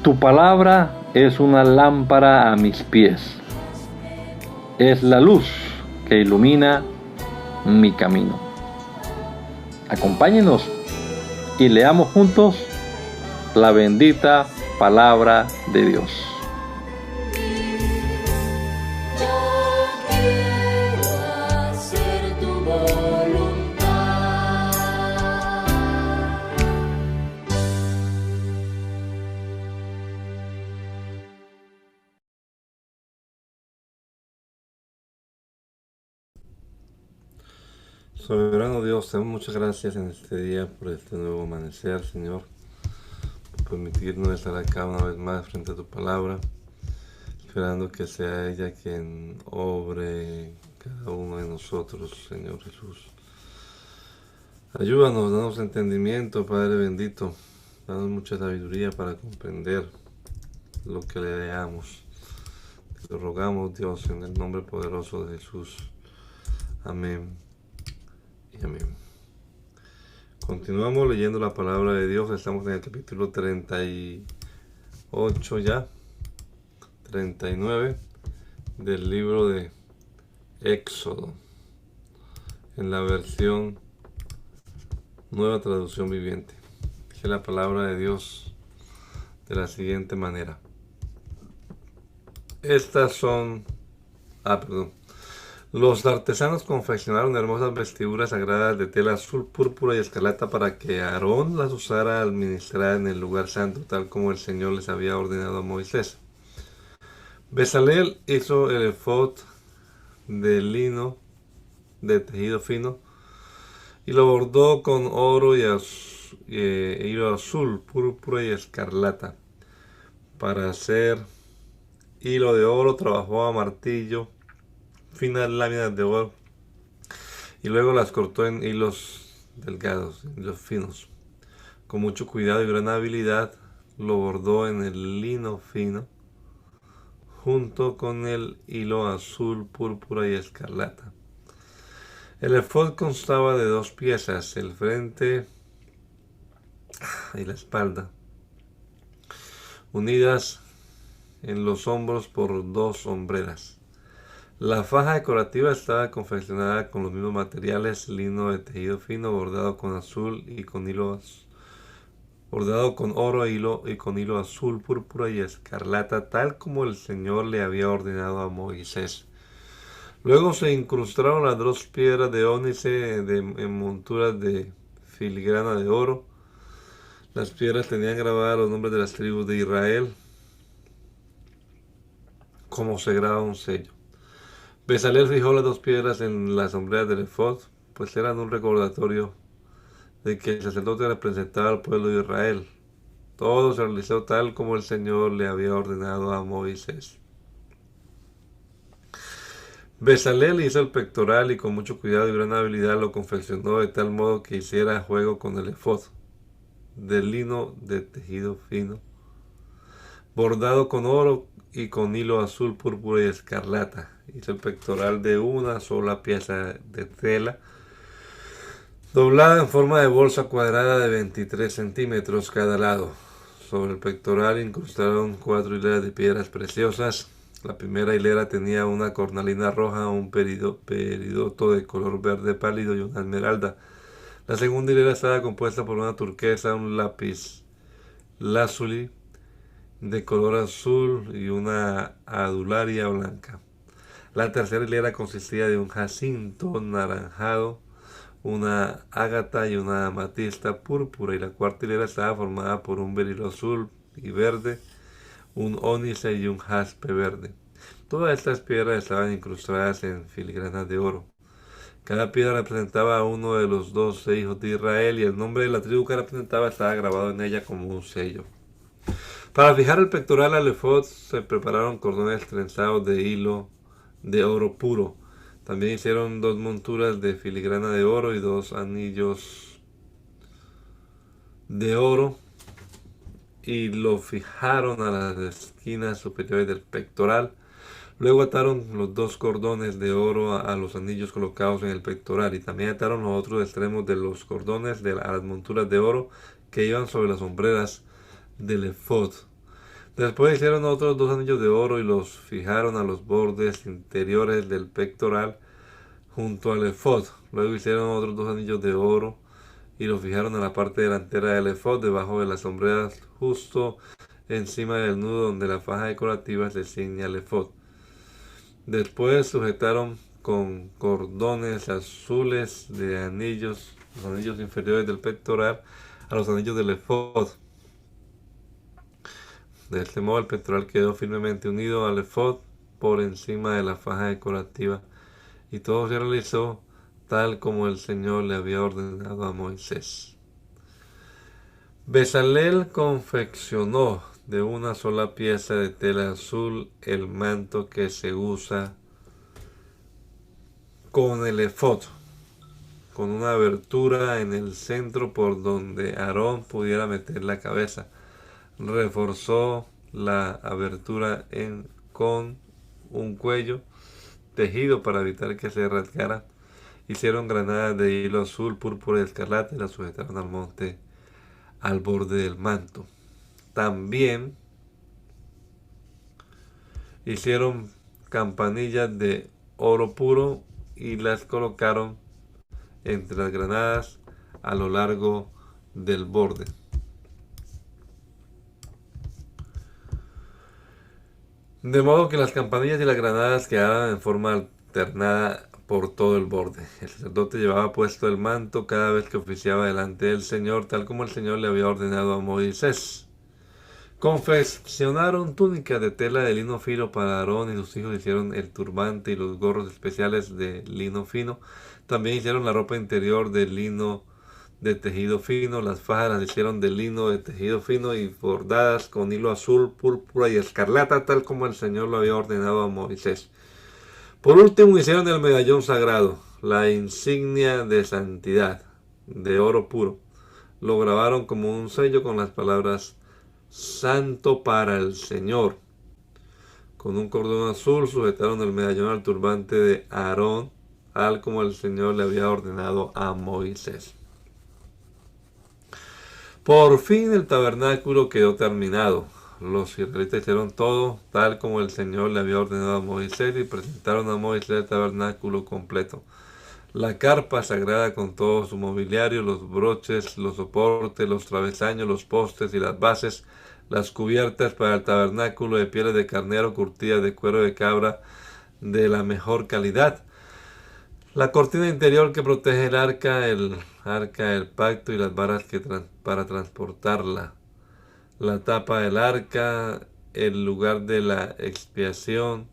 Tu palabra es una lámpara a mis pies, es la luz que ilumina mi camino. Acompáñenos y leamos juntos la bendita palabra de Dios. Soberano Dios, te damos muchas gracias en este día por este nuevo amanecer, Señor, por permitirnos estar acá una vez más frente a tu palabra, esperando que sea ella quien obre cada uno de nosotros, Señor Jesús. Ayúdanos, danos entendimiento, Padre bendito, danos mucha sabiduría para comprender lo que le leamos. Te lo rogamos, Dios, en el nombre poderoso de Jesús. Amén. Y amén. Continuamos leyendo la palabra de Dios. Estamos en el capítulo 38 ya, 39 del libro de Éxodo, en la versión Nueva Traducción Viviente. Dice la palabra de Dios de la siguiente manera. Los artesanos confeccionaron hermosas vestiduras sagradas de tela azul, púrpura y escarlata para que Aarón las usara al ministrar en el lugar santo, tal como el Señor les había ordenado a Moisés. Bezalel hizo el efod de lino de tejido fino y lo bordó con oro y hilo azul, púrpura y escarlata. Para hacer hilo de oro trabajó a martillo finas láminas de oro y luego las cortó en hilos delgados, hilos finos. Con mucho cuidado y gran habilidad lo bordó en el lino fino junto con el hilo azul, púrpura y escarlata. El efod constaba de 2 piezas, el frente y la espalda, unidas en los hombros por 2 hombreras. La faja decorativa estaba confeccionada con los mismos materiales, lino de tejido fino, bordado con azul y con hilos, bordado con oro y con hilo azul, púrpura y escarlata, tal como el Señor le había ordenado a Moisés. Luego se incrustaron las 2 piedras de ónice en monturas de filigrana de oro. Las piedras tenían grabadas los nombres de las tribus de Israel, como se graba un sello. Bezalel fijó las 2 piedras en las hombreras del efod, pues eran un recordatorio de que el sacerdote representaba al pueblo de Israel. Todo se realizó tal como el Señor le había ordenado a Moisés. Bezalel hizo el pectoral y con mucho cuidado y gran habilidad lo confeccionó de tal modo que hiciera juego con el efod de lino de tejido fino, bordado con oro y con hilo azul, púrpura y escarlata. Hizo el pectoral de una sola pieza de tela, doblada en forma de bolsa cuadrada de 23 centímetros cada lado. Sobre el pectoral incrustaron 4 hileras de piedras preciosas. La primera hilera tenía una cornalina roja, un peridoto de color verde pálido y una esmeralda. La segunda hilera estaba compuesta por una turquesa, un lápiz lazuli de color azul y una adularia blanca. La tercera hilera consistía de un jacinto naranjado, una ágata y una amatista púrpura, y la cuarta hilera estaba formada por un berilo azul y verde, un ónice y un jaspe verde. Todas estas piedras estaban incrustadas en filigranas de oro. Cada piedra representaba a uno de los 12 hijos de Israel y el nombre de la tribu que representaba estaba grabado en ella como un sello. Para fijar el pectoral al efod se prepararon cordones trenzados de hilo de oro puro. También hicieron 2 monturas de filigrana de oro y 2 anillos de oro y lo fijaron a las esquinas superiores del pectoral. Luego ataron los 2 cordones de oro a los anillos colocados en el pectoral y también ataron los otros extremos de los cordones a las monturas de oro que iban sobre las hombreras del efod. Después hicieron otros 2 anillos de oro y los fijaron a los bordes interiores del pectoral junto al efod. Luego hicieron otros 2 anillos de oro y los fijaron en la parte delantera del efod, debajo de las hombreras, justo encima del nudo donde la faja decorativa se ciña al efod. Después sujetaron con cordones azules de anillos, los anillos inferiores del pectoral, a los anillos del efod. De este modo el pectoral quedó firmemente unido al efod por encima de la faja decorativa, y todo se realizó tal como el Señor le había ordenado a Moisés. Bezalel confeccionó de una sola pieza de tela azul el manto que se usa con el efod, con una abertura en el centro por donde Aarón pudiera meter la cabeza. Reforzó la abertura con un cuello tejido para evitar que se rasgara. Hicieron granadas de hilo azul, púrpura y escarlata y las sujetaron al monte, al borde del manto. También hicieron campanillas de oro puro y las colocaron entre las granadas a lo largo del borde. De modo que las campanillas y las granadas quedaban en forma alternada por todo el borde. El sacerdote llevaba puesto el manto cada vez que oficiaba delante del Señor, tal como el Señor le había ordenado a Moisés. Confeccionaron túnicas de tela de lino fino para Aarón y sus hijos. Hicieron el turbante y los gorros especiales de lino fino. También hicieron la ropa interior de lino de tejido fino. Las fajas las hicieron de lino de tejido fino y bordadas con hilo azul, púrpura y escarlata, tal como el Señor lo había ordenado a Moisés. Por último hicieron el medallón sagrado, la insignia de santidad, de oro puro. Lo grabaron como un sello con las palabras Santo para el Señor. Con un cordón azul sujetaron el medallón al turbante de Aarón, tal como el Señor le había ordenado a Moisés. Por fin el tabernáculo quedó terminado. Los israelitas hicieron todo tal como el Señor le había ordenado a Moisés y presentaron a Moisés el tabernáculo completo. La carpa sagrada con todo su mobiliario, los broches, los soportes, los travesaños, los postes y las bases, las cubiertas para el tabernáculo de pieles de carnero curtidas de cuero de cabra de la mejor calidad, la cortina interior que protege el arca del pacto y las varas para transportarla, la tapa del arca, el lugar de la expiación,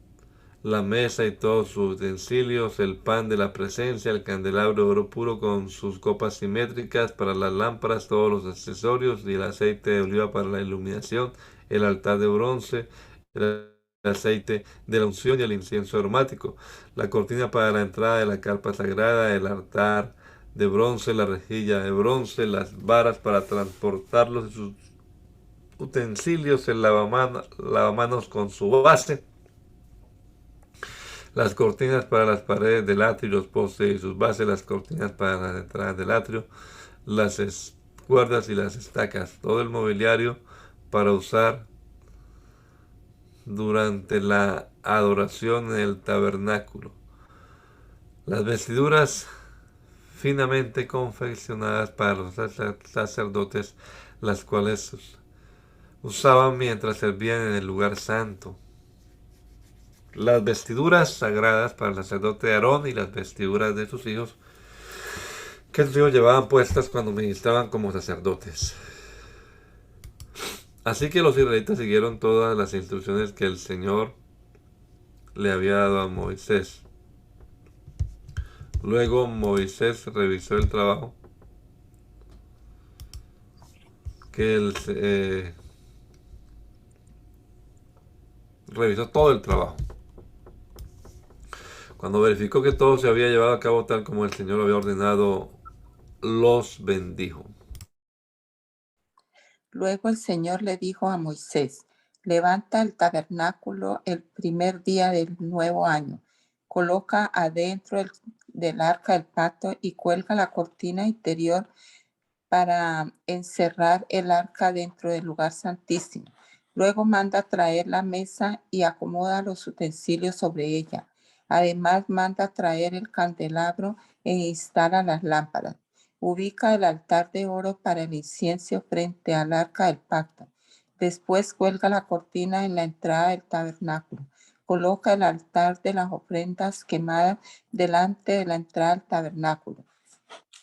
la mesa y todos sus utensilios, el pan de la presencia, el candelabro de oro puro con sus copas simétricas para las lámparas, todos los accesorios y el aceite de oliva para la iluminación, el altar de bronce, el aceite de la unción y el incienso aromático, la cortina para la entrada de la carpa sagrada, el altar de bronce, la rejilla de bronce, las varas para transportarlos y sus utensilios, el lavamanos con su base, las cortinas para las paredes del atrio y los postes y sus bases, las cortinas para las entradas del atrio, las cuerdas y las estacas, todo el mobiliario para usar durante la adoración en el tabernáculo, las vestiduras finamente confeccionadas para los sacerdotes, las cuales usaban mientras servían en el lugar santo, las vestiduras sagradas para el sacerdote Aarón y las vestiduras de sus hijos que sus hijos llevaban puestas cuando ministraban como sacerdotes. Así que los israelitas siguieron todas las instrucciones que el Señor le había dado a Moisés. Luego Moisés revisó el trabajo revisó todo el trabajo. Cuando verificó que todo se había llevado a cabo tal como el Señor lo había ordenado, los bendijo. Luego el Señor le dijo a Moisés: levanta el tabernáculo el primer día del nuevo año, coloca adentro del arca del pacto y cuelga la cortina interior para encerrar el arca dentro del lugar santísimo. Luego manda traer la mesa y acomoda los utensilios sobre ella. Además manda traer el candelabro e instala las lámparas. Ubica el altar de oro para el incienso frente al arca del pacto. Después cuelga la cortina en la entrada del tabernáculo. Coloca el altar de las ofrendas quemadas delante de la entrada del tabernáculo.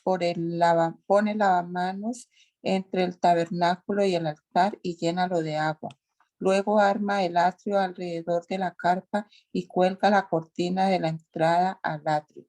Pone lavamanos entre el tabernáculo y el altar y llénalo de agua. Luego arma el atrio alrededor de la carpa y cuelga la cortina de la entrada al atrio.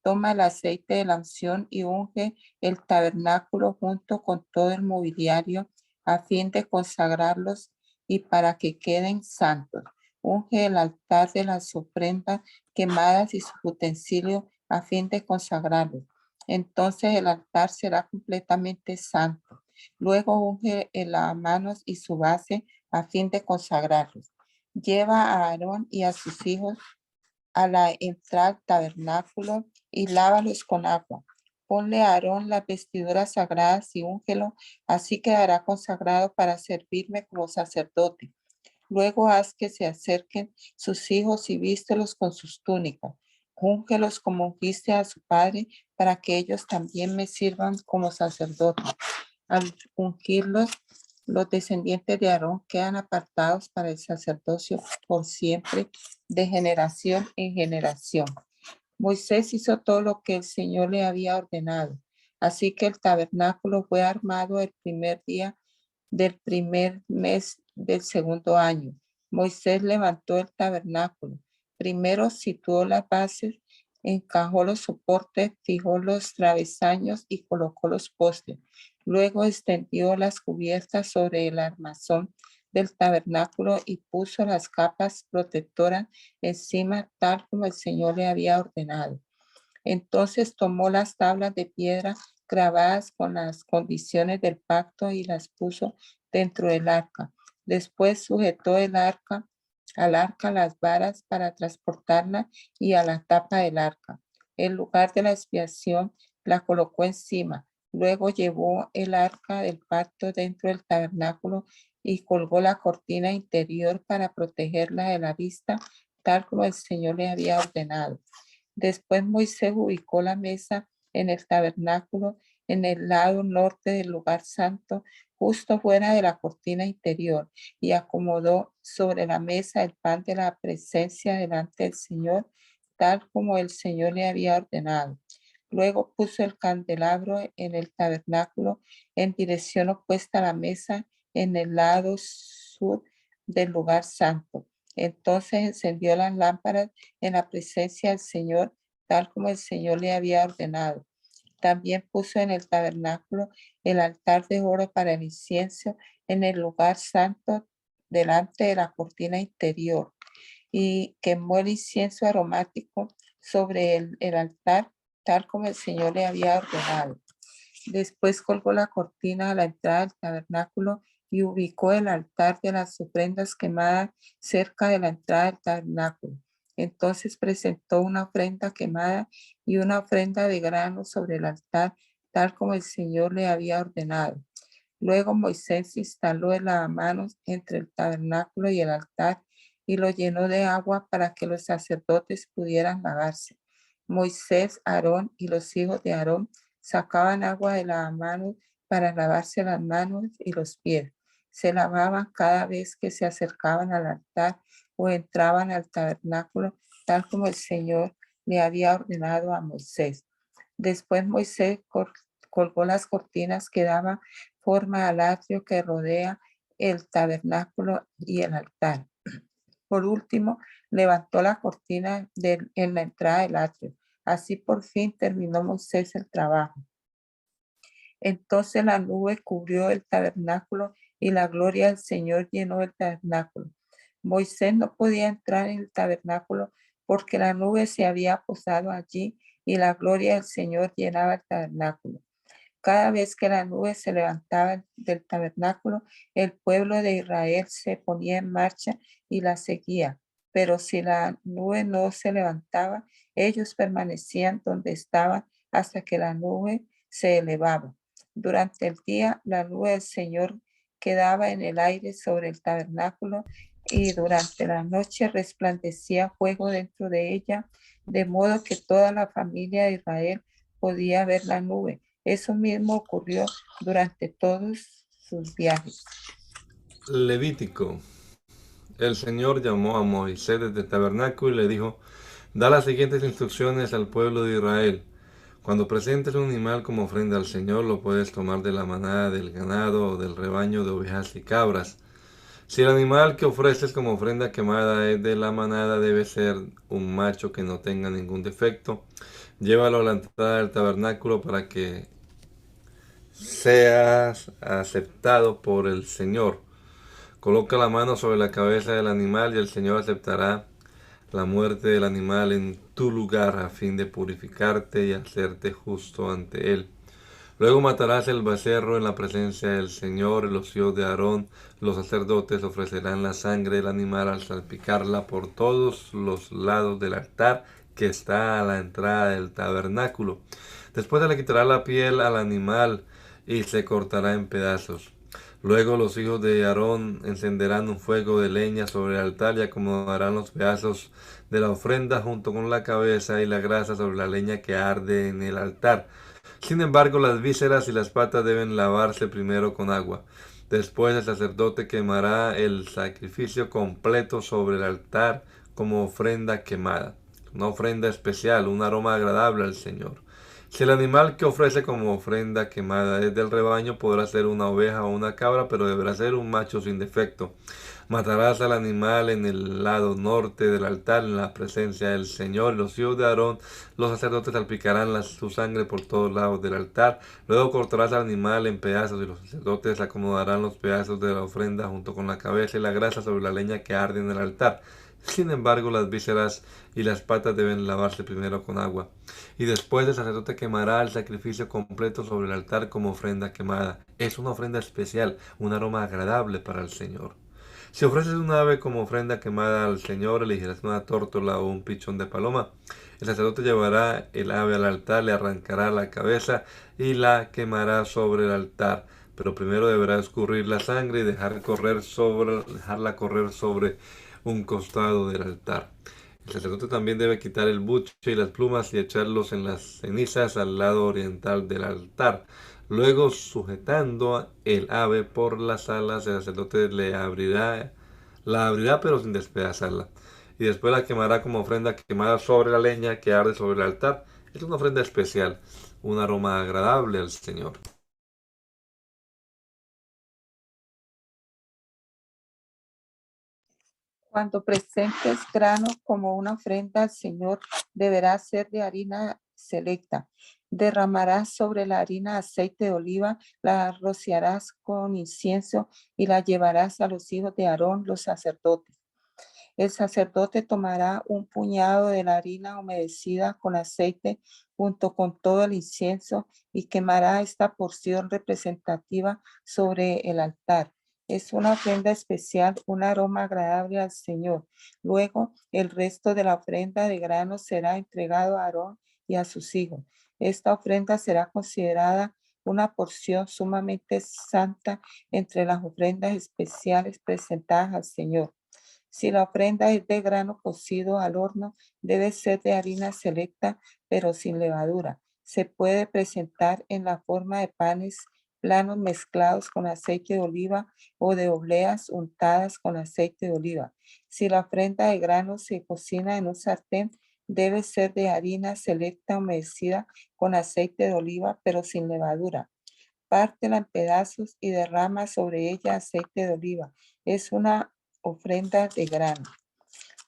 Toma el aceite de la unción y unge el tabernáculo junto con todo el mobiliario a fin de consagrarlos y para que queden santos. Unge el altar de las ofrendas quemadas y sus utensilios a fin de consagrarlos. Entonces el altar será completamente santo. Luego unge el lavamanos y su base a fin de consagrarlos. Lleva a Aarón y a sus hijos a la entrada al tabernáculo y lávalos con agua. Ponle a Aarón las vestiduras sagradas y úngelo, así quedará consagrado para servirme como sacerdote. Luego haz que se acerquen sus hijos y vístelos con sus túnicas. Úngelos como ungiste a su padre, para que ellos también me sirvan como sacerdote. Al ungirlos, los descendientes de Aarón quedan apartados para el sacerdocio por siempre, de generación en generación. Moisés hizo todo lo que el Señor le había ordenado. Así que el tabernáculo fue armado el primer día del primer mes del segundo año. Moisés levantó el tabernáculo. Primero situó las bases, encajó los soportes, fijó los travesaños y colocó los postes. Luego extendió las cubiertas sobre el armazón del tabernáculo y puso las capas protectoras encima tal como el Señor le había ordenado. Entonces tomó las tablas de piedra grabadas con las condiciones del pacto y las puso dentro del arca. Después sujetó al arca las varas para transportarla y a la tapa del arca. El lugar de la expiación la colocó encima. Luego llevó el arca del pacto dentro del tabernáculo y colgó la cortina interior para protegerla de la vista, tal como el Señor le había ordenado. Después Moisés ubicó la mesa en el tabernáculo en el lado norte del lugar santo, justo fuera de la cortina interior, y acomodó sobre la mesa el pan de la presencia delante del Señor, tal como el Señor le había ordenado. Luego puso el candelabro en el tabernáculo en dirección opuesta a la mesa en el lado sur del lugar santo. Entonces encendió las lámparas en la presencia del Señor, tal como el Señor le había ordenado. También puso en el tabernáculo el altar de oro para el incienso en el lugar santo delante de la cortina interior y quemó el incienso aromático sobre el altar, tal como el Señor le había ordenado. Después colgó la cortina a la entrada del tabernáculo y ubicó el altar de las ofrendas quemadas cerca de la entrada del tabernáculo. Entonces presentó una ofrenda quemada y una ofrenda de grano sobre el altar, tal como el Señor le había ordenado. Luego Moisés instaló el lavamanos entre el tabernáculo y el altar y lo llenó de agua para que los sacerdotes pudieran lavarse. Moisés, Aarón y los hijos de Aarón sacaban agua de lavamanos para lavarse las manos y los pies. Se lavaban cada vez que se acercaban al altar o entraban al tabernáculo, tal como el Señor le había ordenado a Moisés. Después Moisés colgó las cortinas que daban forma al atrio que rodea el tabernáculo y el altar. Por último, levantó la cortina en la entrada del atrio. Así por fin terminó Moisés el trabajo. Entonces la nube cubrió el tabernáculo y la gloria del Señor llenó el tabernáculo. Moisés no podía entrar en el tabernáculo porque la nube se había posado allí y la gloria del Señor llenaba el tabernáculo. Cada vez que la nube se levantaba del tabernáculo, el pueblo de Israel se ponía en marcha y la seguía. Pero si la nube no se levantaba, ellos permanecían donde estaban hasta que la nube se elevaba. Durante el día, la nube del Señor quedaba en el aire sobre el tabernáculo, y durante la noche resplandecía fuego dentro de ella, de modo que toda la familia de Israel podía ver la nube. Eso mismo ocurrió durante todos sus viajes. Levítico. El Señor llamó a Moisés desde el tabernáculo y le dijo: da las siguientes instrucciones al pueblo de Israel. Cuando presentes un animal como ofrenda al Señor, lo puedes tomar de la manada del ganado o del rebaño de ovejas y cabras. Si el animal que ofreces como ofrenda quemada es de la manada, debe ser un macho que no tenga ningún defecto. Llévalo a la entrada del tabernáculo para que seas aceptado por el Señor. Coloca la mano sobre la cabeza del animal y el Señor aceptará la muerte del animal en tu lugar a fin de purificarte y hacerte justo ante él. Luego matarás el becerro en la presencia del Señor, y los hijos de Aarón, los sacerdotes, ofrecerán la sangre del animal al salpicarla por todos los lados del altar que está a la entrada del tabernáculo. Después se le quitará la piel al animal y se cortará en pedazos. Luego los hijos de Aarón encenderán un fuego de leña sobre el altar y acomodarán los pedazos de la ofrenda junto con la cabeza y la grasa sobre la leña que arde en el altar. Sin embargo, las vísceras y las patas deben lavarse primero con agua. Después el sacerdote quemará el sacrificio completo sobre el altar como ofrenda quemada, una ofrenda especial, un aroma agradable al Señor. Si el animal que ofrece como ofrenda quemada es del rebaño, podrá ser una oveja o una cabra, pero deberá ser un macho sin defecto. Matarás al animal en el lado norte del altar, en la presencia del Señor. Los hijos de Aarón, los sacerdotes, salpicarán su sangre por todos lados del altar. Luego cortarás al animal en pedazos y los sacerdotes acomodarán los pedazos de la ofrenda junto con la cabeza y la grasa sobre la leña que arde en el altar. Sin embargo, las vísceras y las patas deben lavarse primero con agua. Y después el sacerdote quemará el sacrificio completo sobre el altar como ofrenda quemada. Es una ofrenda especial, un aroma agradable para el Señor. Si ofreces un ave como ofrenda quemada al Señor, elegirás una tórtola o un pichón de paloma. El sacerdote llevará el ave al altar, le arrancará la cabeza y la quemará sobre el altar. Pero primero deberá escurrir la sangre y dejarla correr sobre un costado del altar. El sacerdote también debe quitar el buche y las plumas y echarlos en las cenizas al lado oriental del altar. Luego, sujetando el ave por las alas, el sacerdote la abrirá pero sin despedazarla. Y después la quemará como ofrenda quemada sobre la leña que arde sobre el altar. Es una ofrenda especial, un aroma agradable al Señor. Cuando presentes grano como una ofrenda al Señor, deberá ser de harina selecta. Derramarás sobre la harina aceite de oliva, la rociarás con incienso y la llevarás a los hijos de Aarón, los sacerdotes. El sacerdote tomará un puñado de la harina humedecida con aceite junto con todo el incienso y quemará esta porción representativa sobre el altar. Es una ofrenda especial, un aroma agradable al Señor. Luego, el resto de la ofrenda de grano será entregado a Aarón y a sus hijos. Esta ofrenda será considerada una porción sumamente santa entre las ofrendas especiales presentadas al Señor. Si la ofrenda es de grano cocido al horno, debe ser de harina selecta, pero sin levadura. Se puede presentar en la forma de panes planos mezclados con aceite de oliva o de obleas untadas con aceite de oliva. Si la ofrenda de grano se cocina en un sartén, debe ser de harina selecta humedecida con aceite de oliva, pero sin levadura. Pártela en pedazos y derrama sobre ella aceite de oliva. Es una ofrenda de grano.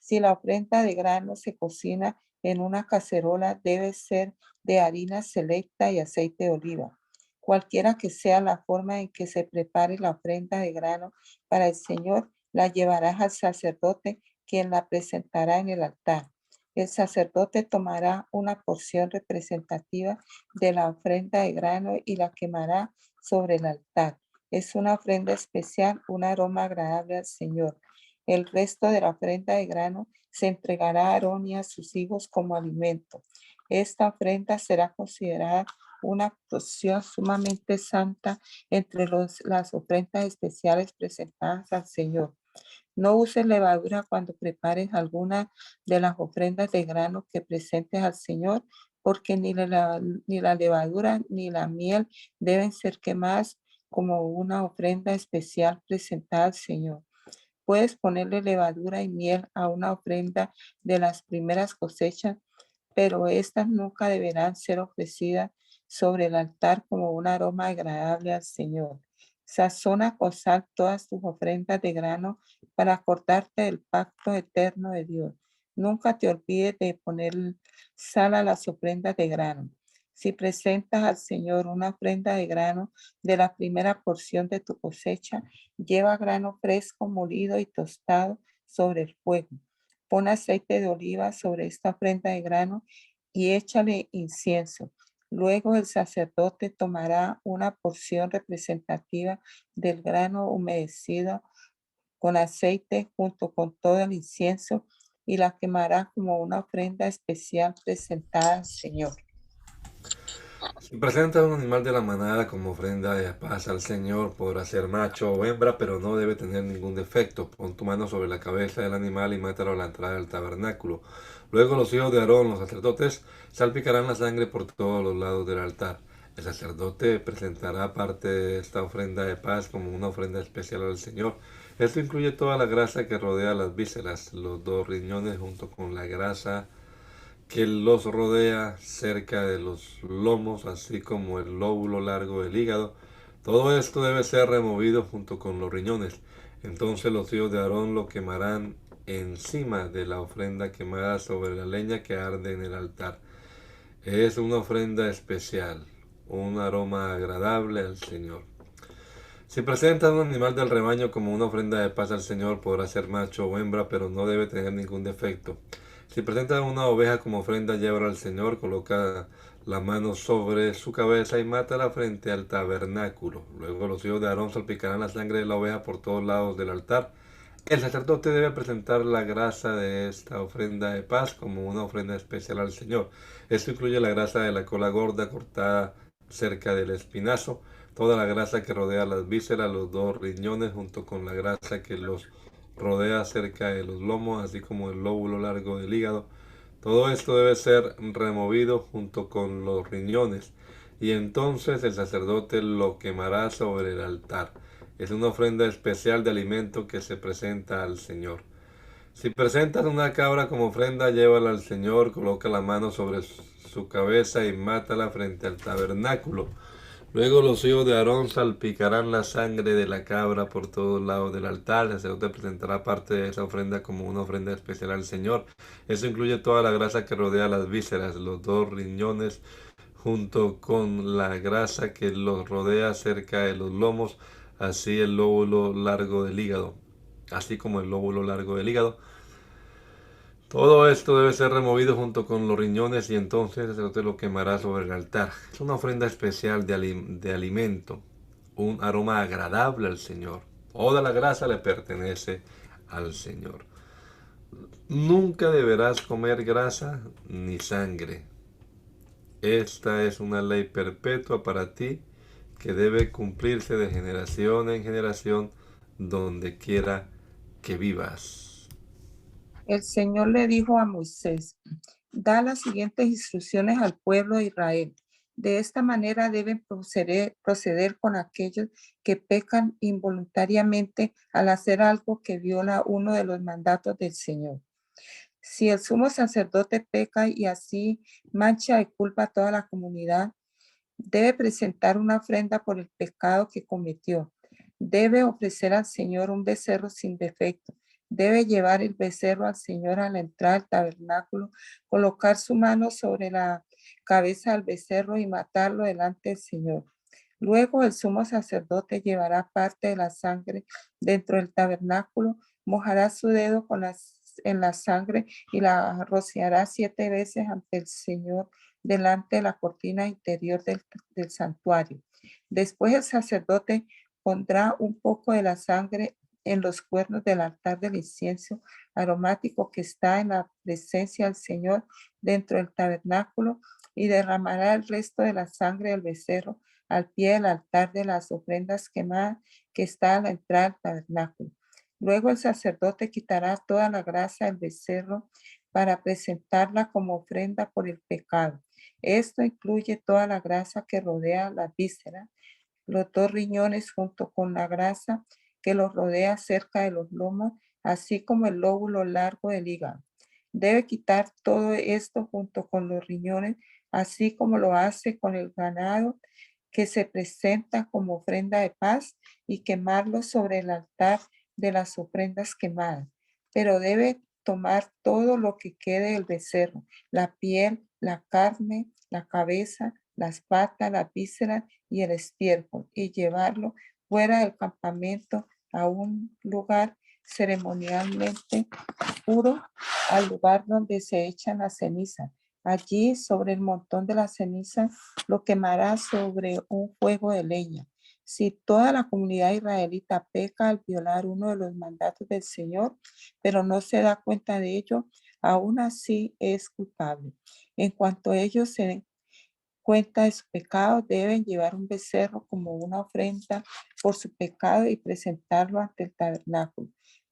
Si la ofrenda de grano se cocina en una cacerola, debe ser de harina selecta y aceite de oliva. Cualquiera que sea la forma en que se prepare la ofrenda de grano para el Señor, la llevarás al sacerdote, quien la presentará en el altar. El sacerdote tomará una porción representativa de la ofrenda de grano y la quemará sobre el altar. Es una ofrenda especial, un aroma agradable al Señor. El resto de la ofrenda de grano se entregará a Aarón y a sus hijos como alimento. Esta ofrenda será considerada una porción sumamente santa entre las ofrendas especiales presentadas al Señor. No uses levadura cuando prepares alguna de las ofrendas de grano que presentes al Señor, porque ni la levadura ni la miel deben ser quemadas como una ofrenda especial presentada al Señor. Puedes ponerle levadura y miel a una ofrenda de las primeras cosechas, pero estas nunca deberán ser ofrecidas sobre el altar como un aroma agradable al Señor. Sazona con sal todas tus ofrendas de grano para acordarte del pacto eterno de Dios. Nunca te olvides de poner sal a las ofrendas de grano. Si presentas al Señor una ofrenda de grano de la primera porción de tu cosecha, lleva grano fresco, molido y tostado sobre el fuego. Pon aceite de oliva sobre esta ofrenda de grano y échale incienso. Luego el sacerdote tomará una porción representativa del grano humedecido con aceite junto con todo el incienso y la quemará como una ofrenda especial presentada al Señor. Si presentas un animal de la manada como ofrenda de paz al Señor, podrá ser macho o hembra, pero no debe tener ningún defecto. Pon tu mano sobre la cabeza del animal y mátalo a la entrada del tabernáculo. Luego los hijos de Aarón, los sacerdotes, salpicarán la sangre por todos los lados del altar. El sacerdote presentará parte de esta ofrenda de paz como una ofrenda especial al Señor. Esto incluye toda la grasa que rodea las vísceras, los dos riñones junto con la grasa que los rodea cerca de los lomos, así como el lóbulo largo del hígado. Todo esto debe ser removido junto con los riñones. Entonces los hijos de Aarón lo quemarán encima de la ofrenda quemada sobre la leña que arde en el altar. Es una ofrenda especial, un aroma agradable al Señor. Si presentas un animal del rebaño como una ofrenda de paz al Señor, podrá ser macho o hembra, pero no debe tener ningún defecto. Si presentas una oveja como ofrenda, llévala al Señor, coloca la mano sobre su cabeza y mátala frente al tabernáculo. Luego los hijos de Aarón salpicarán la sangre de la oveja por todos lados del altar. El sacerdote debe presentar la grasa de esta ofrenda de paz como una ofrenda especial al Señor. Esto incluye la grasa de la cola gorda cortada cerca del espinazo, toda la grasa que rodea las vísceras, los dos riñones, junto con la grasa que los rodea cerca de los lomos, así como el lóbulo largo del hígado. Todo esto debe ser removido junto con los riñones, y entonces el sacerdote lo quemará sobre el altar. Es una ofrenda especial de alimento que se presenta al Señor. Si presentas una cabra como ofrenda, llévala al Señor, coloca la mano sobre su cabeza y mátala frente al tabernáculo. Luego los hijos de Aarón salpicarán la sangre de la cabra por todos lados del altar. El sacerdote presentará parte de esa ofrenda como una ofrenda especial al Señor. Eso incluye toda la grasa que rodea las vísceras, los dos riñones, junto con la grasa que los rodea cerca de los lomos, así el lóbulo largo del hígado, así como el lóbulo largo del hígado. Todo esto debe ser removido junto con los riñones y entonces el sacerdote lo quemará sobre el altar. Es una ofrenda especial de alimento, un aroma agradable al Señor. Toda la grasa le pertenece al Señor. Nunca deberás comer grasa ni sangre. Esta es una ley perpetua para ti que debe cumplirse de generación en generación donde quiera que vivas. El Señor le dijo a Moisés, da las siguientes instrucciones al pueblo de Israel. De esta manera deben proceder con aquellos que pecan involuntariamente al hacer algo que viola uno de los mandatos del Señor. Si el sumo sacerdote peca y así mancha de culpa a toda la comunidad, debe presentar una ofrenda por el pecado que cometió. Debe ofrecer al Señor un becerro sin defecto. Debe llevar el becerro al Señor a la entrada del tabernáculo, colocar su mano sobre la cabeza del becerro y matarlo delante del Señor. Luego el sumo sacerdote llevará parte de la sangre dentro del tabernáculo, mojará su dedo en la sangre y la rociará 7 veces ante el Señor delante de la cortina interior del santuario. Después el sacerdote pondrá un poco de la sangre en los cuernos del altar del incienso aromático que está en la presencia del Señor dentro del tabernáculo y derramará el resto de la sangre del becerro al pie del altar de las ofrendas quemadas que está a la entrada del tabernáculo. Luego el sacerdote quitará toda la grasa del becerro para presentarla como ofrenda por el pecado. Esto incluye toda la grasa que rodea la víscera, los dos riñones junto con la grasa que los rodea cerca de los lomos, así como el lóbulo largo del hígado. Debe quitar todo esto junto con los riñones, así como lo hace con el ganado que se presenta como ofrenda de paz y quemarlo sobre el altar de las ofrendas quemadas. Pero debe tomar todo lo que quede del becerro, la piel, la carne, la cabeza, las patas, la víscera y el estiércol, y llevarlo fuera del campamento a un lugar ceremonialmente puro, al lugar donde se echan las cenizas. Allí, sobre el montón de las cenizas, lo quemará sobre un fuego de leña. Si toda la comunidad israelita peca al violar uno de los mandatos del Señor, pero no se da cuenta de ello, aún así es culpable. En cuanto ellos se den cuenta de su pecado, deben llevar un becerro como una ofrenda por su pecado y presentarlo ante el tabernáculo.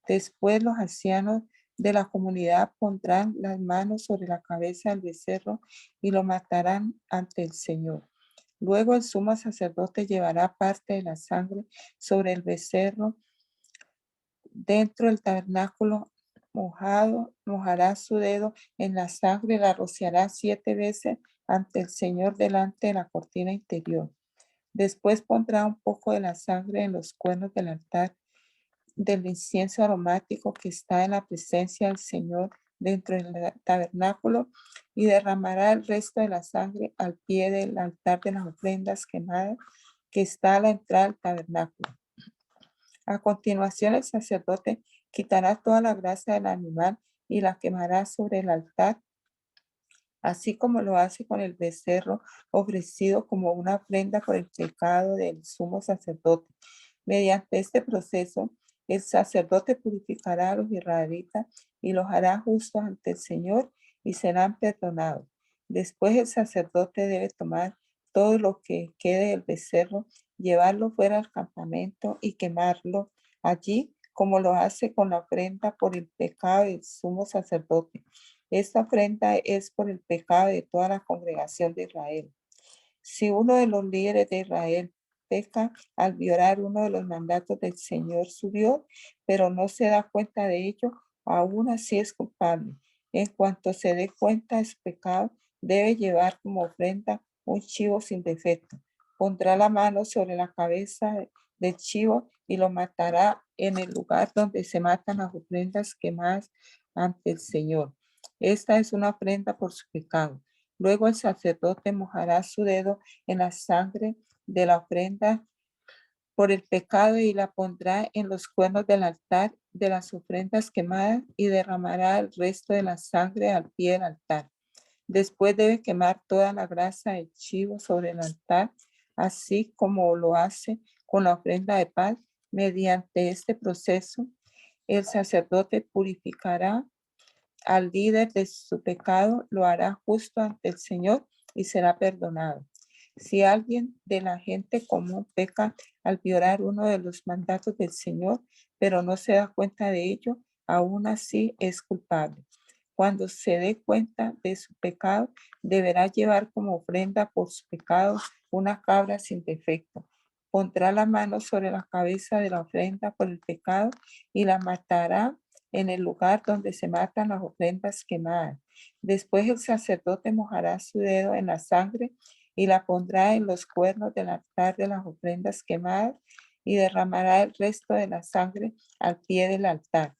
Después los ancianos de la comunidad pondrán las manos sobre la cabeza del becerro y lo matarán ante el Señor. Luego el sumo sacerdote llevará parte de la sangre sobre el becerro dentro del tabernáculo mojará su dedo en la sangre y la rociará 7 veces ante el Señor delante de la cortina interior. Después pondrá un poco de la sangre en los cuernos del altar del incienso aromático que está en la presencia del Señor dentro del tabernáculo y derramará el resto de la sangre al pie del altar de las ofrendas quemadas que está a la entrada del tabernáculo. A continuación, el sacerdote quitará toda la grasa del animal y la quemará sobre el altar, así como lo hace con el becerro ofrecido como una ofrenda por el pecado del sumo sacerdote. Mediante este proceso, el sacerdote purificará a los israelitas y los hará justos ante el Señor y serán perdonados. Después el sacerdote debe tomar todo lo que quede del becerro, llevarlo fuera del campamento y quemarlo allí, como lo hace con la ofrenda por el pecado del sumo sacerdote. Esta ofrenda es por el pecado de toda la congregación de Israel. Si uno de los líderes de Israel peca al violar uno de los mandatos del Señor su Dios, pero no se da cuenta de ello, aún así es culpable. En cuanto se dé cuenta de su pecado, debe llevar como ofrenda un chivo sin defecto. Pondrá la mano sobre la cabeza del chivo y lo matará en el lugar donde se matan las ofrendas quemadas ante el Señor. Esta es una ofrenda por su pecado. Luego el sacerdote mojará su dedo en la sangre de la ofrenda por el pecado y la pondrá en los cuernos del altar de las ofrendas quemadas y derramará el resto de la sangre al pie del altar. Después debe quemar toda la grasa del chivo sobre el altar, así como lo hace con la ofrenda de paz. Mediante este proceso, el sacerdote purificará al líder de su pecado, lo hará justo ante el Señor y será perdonado. Si alguien de la gente común peca al violar uno de los mandatos del Señor, pero no se da cuenta de ello, aún así es culpable. Cuando se dé cuenta de su pecado, deberá llevar como ofrenda por su pecado una cabra sin defecto. Pondrá la mano sobre la cabeza de la ofrenda por el pecado y la matará en el lugar donde se matan las ofrendas quemadas. Después el sacerdote mojará su dedo en la sangre y la pondrá en los cuernos del altar de las ofrendas quemadas y derramará el resto de la sangre al pie del altar.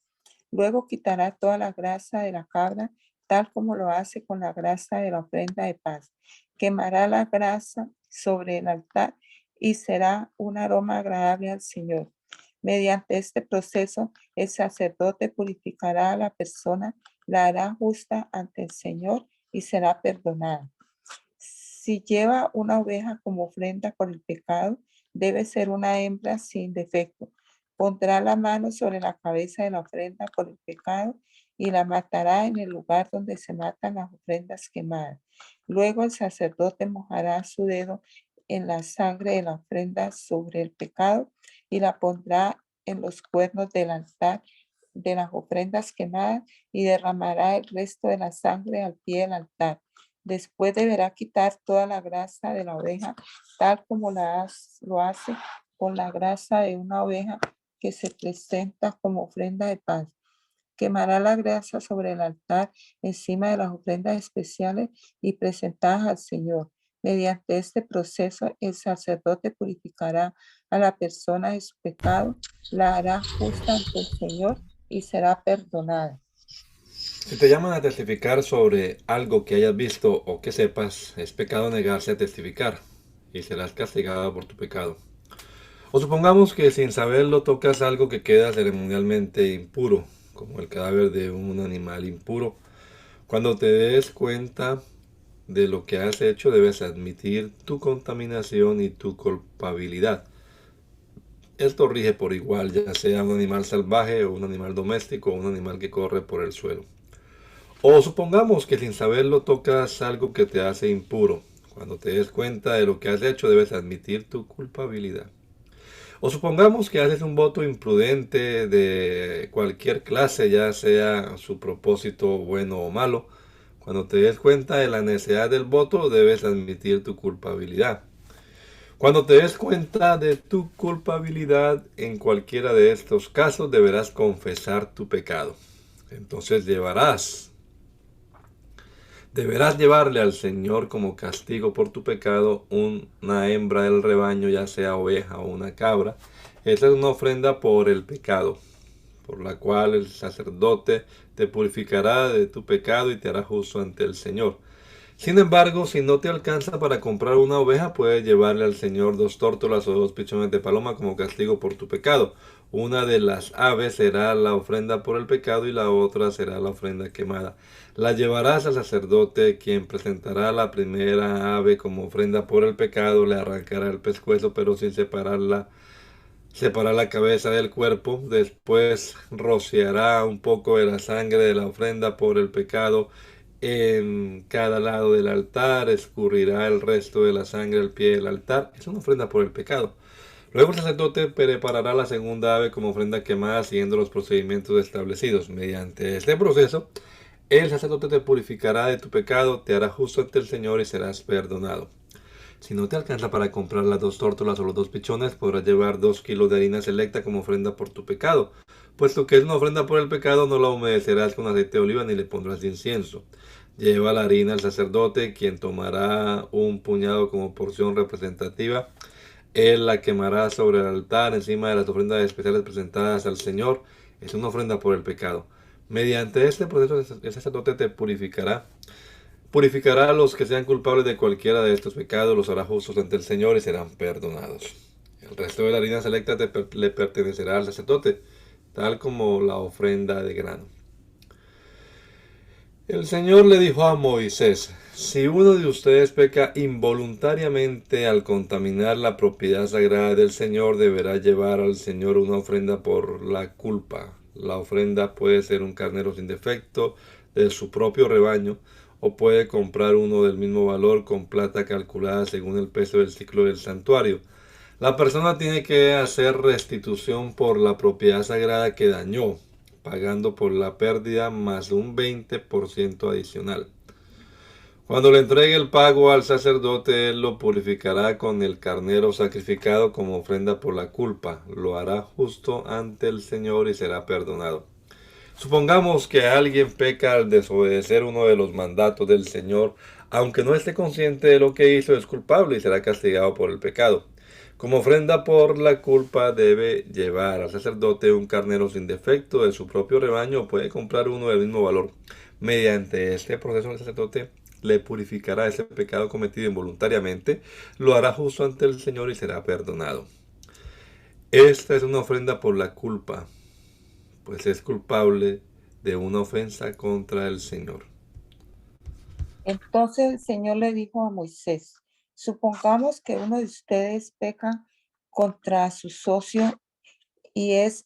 Luego quitará toda la grasa de la cabra, tal como lo hace con la grasa de la ofrenda de paz. Quemará la grasa sobre el altar y será un aroma agradable al Señor. Mediante este proceso, el sacerdote purificará a la persona, la hará justa ante el Señor y será perdonada. Si lleva una oveja como ofrenda por el pecado, debe ser una hembra sin defecto. Pondrá la mano sobre la cabeza de la ofrenda por el pecado y la matará en el lugar donde se matan las ofrendas quemadas. Luego el sacerdote mojará su dedo en la sangre de la ofrenda sobre el pecado y la pondrá en los cuernos del altar de las ofrendas quemadas y derramará el resto de la sangre al pie del altar. Después deberá quitar toda la grasa de la oveja, tal como lo hace con la grasa de una oveja que se presenta como ofrenda de paz. Quemará la grasa sobre el altar encima de las ofrendas especiales y presentadas al Señor. Mediante este proceso, el sacerdote purificará a la persona de su pecado, la hará justa ante el Señor y será perdonada. Si te llaman a testificar sobre algo que hayas visto o que sepas, es pecado negarse a testificar y serás castigado por tu pecado. O supongamos que sin saberlo tocas algo que queda ceremonialmente impuro, como el cadáver de un animal impuro. Cuando te des cuenta de lo que has hecho, debes admitir tu contaminación y tu culpabilidad. Esto rige por igual, ya sea un animal salvaje o un animal doméstico o un animal que corre por el suelo. O supongamos que sin saberlo tocas algo que te hace impuro. Cuando te des cuenta de lo que has hecho, debes admitir tu culpabilidad. O supongamos que haces un voto imprudente de cualquier clase, ya sea su propósito bueno o malo. Cuando te des cuenta de la necesidad del voto, debes admitir tu culpabilidad. Cuando te des cuenta de tu culpabilidad en cualquiera de estos casos, deberás confesar tu pecado. Entonces deberás llevarle al Señor como castigo por tu pecado una hembra del rebaño, ya sea oveja o una cabra. Esta es una ofrenda por el pecado, por la cual el sacerdote te purificará de tu pecado y te hará justo ante el Señor. Sin embargo, si no te alcanza para comprar una oveja, puedes llevarle al Señor 2 tórtolas o 2 pichones de paloma como castigo por tu pecado. Una de las aves será la ofrenda por el pecado y la otra será la ofrenda quemada. La llevarás al sacerdote, quien presentará la primera ave como ofrenda por el pecado, le arrancará el pescuezo, pero sin separar la cabeza del cuerpo. Después rociará un poco de la sangre de la ofrenda por el pecado en cada lado del altar, escurrirá el resto de la sangre al pie del altar. Es una ofrenda por el pecado. Luego el sacerdote preparará la segunda ave como ofrenda quemada siguiendo los procedimientos establecidos. Mediante este proceso, el sacerdote te purificará de tu pecado, te hará justo ante el Señor y serás perdonado. Si no te alcanza para comprar las 2 tórtolas o los 2 pichones, podrás llevar 2 kilos de harina selecta como ofrenda por tu pecado. Puesto que es una ofrenda por el pecado, no la humedecerás con aceite de oliva ni le pondrás incienso. Lleva la harina al sacerdote, quien tomará un puñado como porción representativa. Él la quemará sobre el altar encima de las ofrendas especiales presentadas al Señor. Es una ofrenda por el pecado. Mediante este proceso el sacerdote te purificará. Purificará a los que sean culpables de cualquiera de estos pecados, los hará justos ante el Señor y serán perdonados. El resto de la harina selecta le pertenecerá al sacerdote, tal como la ofrenda de grano. El Señor le dijo a Moisés: si uno de ustedes peca involuntariamente al contaminar la propiedad sagrada del Señor, deberá llevar al Señor una ofrenda por la culpa. La ofrenda puede ser un carnero sin defecto de su propio rebaño, o puede comprar uno del mismo valor con plata calculada según el peso del ciclo del santuario. La persona tiene que hacer restitución por la propiedad sagrada que dañó, pagando por la pérdida más un 20% adicional. Cuando le entregue el pago al sacerdote, él lo purificará con el carnero sacrificado como ofrenda por la culpa. Lo hará justo ante el Señor y será perdonado. Supongamos que alguien peca al desobedecer uno de los mandatos del Señor, aunque no esté consciente de lo que hizo, es culpable y será castigado por el pecado. Como ofrenda por la culpa debe llevar al sacerdote un carnero sin defecto de su propio rebaño, o puede comprar uno del mismo valor. Mediante este proceso el sacerdote le purificará ese pecado cometido involuntariamente, lo hará justo ante el Señor y será perdonado. Esta es una ofrenda por la culpa, pues es culpable de una ofensa contra el Señor. Entonces el Señor le dijo a Moisés: supongamos que uno de ustedes peca contra su socio y es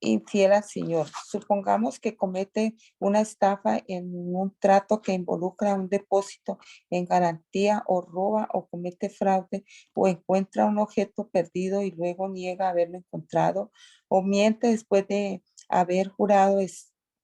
infiel al Señor. Supongamos que comete una estafa en un trato que involucra un depósito en garantía o roba o comete fraude o encuentra un objeto perdido y luego niega haberlo encontrado o miente después de haber jurado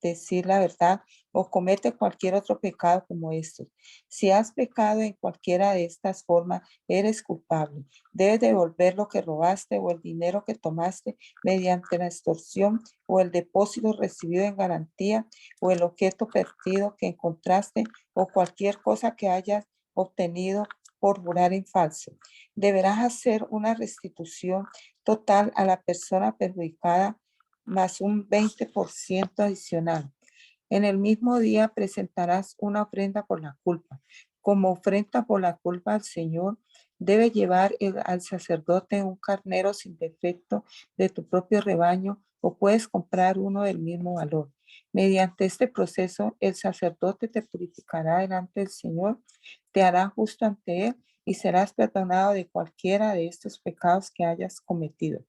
decir la verdad o comete cualquier otro pecado como estos. Si has pecado en cualquiera de estas formas, eres culpable. Debes devolver lo que robaste o el dinero que tomaste mediante la extorsión o el depósito recibido en garantía o el objeto perdido que encontraste o cualquier cosa que hayas obtenido por jurar en falso. Deberás hacer una restitución total a la persona perjudicada más un 20% adicional. En el mismo día presentarás una ofrenda por la culpa. Como ofrenda por la culpa al Señor, debe llevar al sacerdote un carnero sin defecto de tu propio rebaño o puedes comprar uno del mismo valor. Mediante este proceso, el sacerdote te purificará delante del Señor, te hará justo ante Él y serás perdonado de cualquiera de estos pecados que hayas cometido.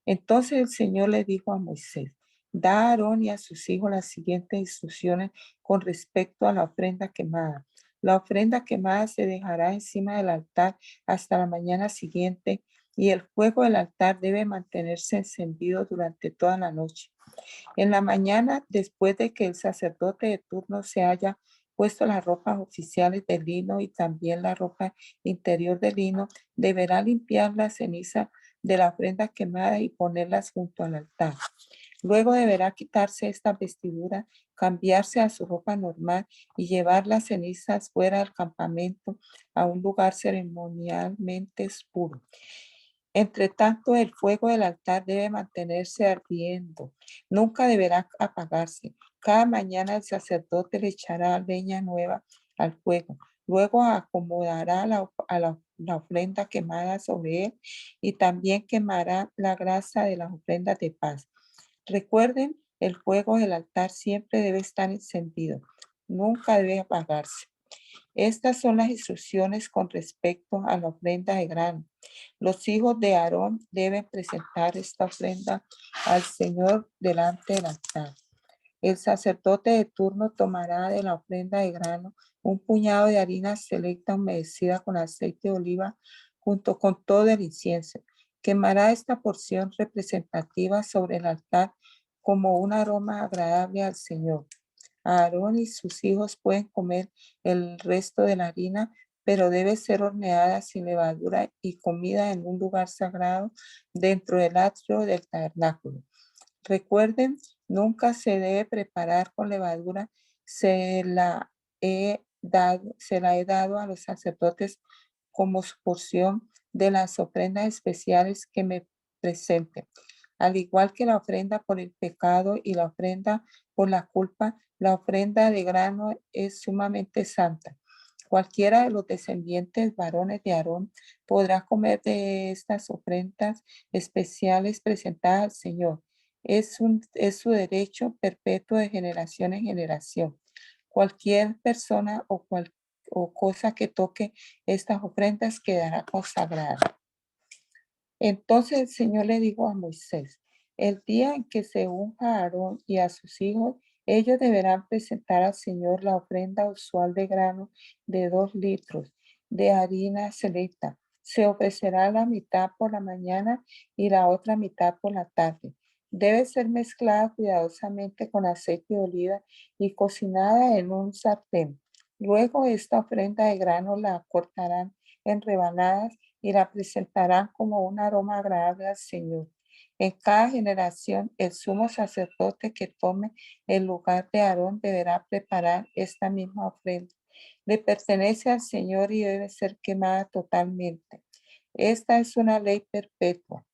Entonces el Señor le dijo a Moisés, da a Aarón y a sus hijos las siguientes instrucciones con respecto a la ofrenda quemada. La ofrenda quemada se dejará encima del altar hasta la mañana siguiente y el fuego del altar debe mantenerse encendido durante toda la noche. En la mañana, después de que el sacerdote de turno se haya puesto las ropas oficiales de lino y también la ropa interior de lino, deberá limpiar la ceniza de la ofrenda quemada y ponerlas junto al altar. Luego deberá quitarse esta vestidura, cambiarse a su ropa normal y llevar las cenizas fuera del campamento a un lugar ceremonialmente puro. Entre tanto, el fuego del altar debe mantenerse ardiendo. Nunca deberá apagarse. Cada mañana el sacerdote le echará leña nueva al fuego. Luego acomodará la ofrenda quemada sobre él y también quemará la grasa de las ofrendas de paz. Recuerden, el fuego del altar siempre debe estar encendido. Nunca debe apagarse. Estas son las instrucciones con respecto a la ofrenda de grano. Los hijos de Aarón deben presentar esta ofrenda al Señor delante del altar. El sacerdote de turno tomará de la ofrenda de grano un puñado de harina selecta humedecida con aceite de oliva junto con todo el incienso. Quemará esta porción representativa sobre el altar como un aroma agradable al Señor. Aarón y sus hijos pueden comer el resto de la harina, pero debe ser horneada sin levadura y comida en un lugar sagrado dentro del atrio del tabernáculo. Recuerden, nunca se debe preparar con levadura. Se la he dado a los sacerdotes como su porción de las ofrendas especiales que me presenten. Al igual que la ofrenda por el pecado y la ofrenda por la culpa, la ofrenda de grano es sumamente santa. Cualquiera de los descendientes varones de Aarón podrá comer de estas ofrendas especiales presentadas al Señor. Es su derecho perpetuo de generación en generación. Cualquier persona o cosa que toque estas ofrendas quedará consagrada. Entonces el Señor le dijo a Moisés, el día en que se unja a Aarón y a sus hijos, ellos deberán presentar al Señor la ofrenda usual de grano de 2 litros de harina selecta. Se ofrecerá la mitad por la mañana y la otra mitad por la tarde. Debe ser mezclada cuidadosamente con aceite de oliva y cocinada en un sartén. Luego esta ofrenda de grano la cortarán en rebanadas y la presentarán como un aroma agradable al Señor. En cada generación, el sumo sacerdote que tome el lugar de Aarón deberá preparar esta misma ofrenda. Le pertenece al Señor y debe ser quemada totalmente. Esta es una ley perpetua.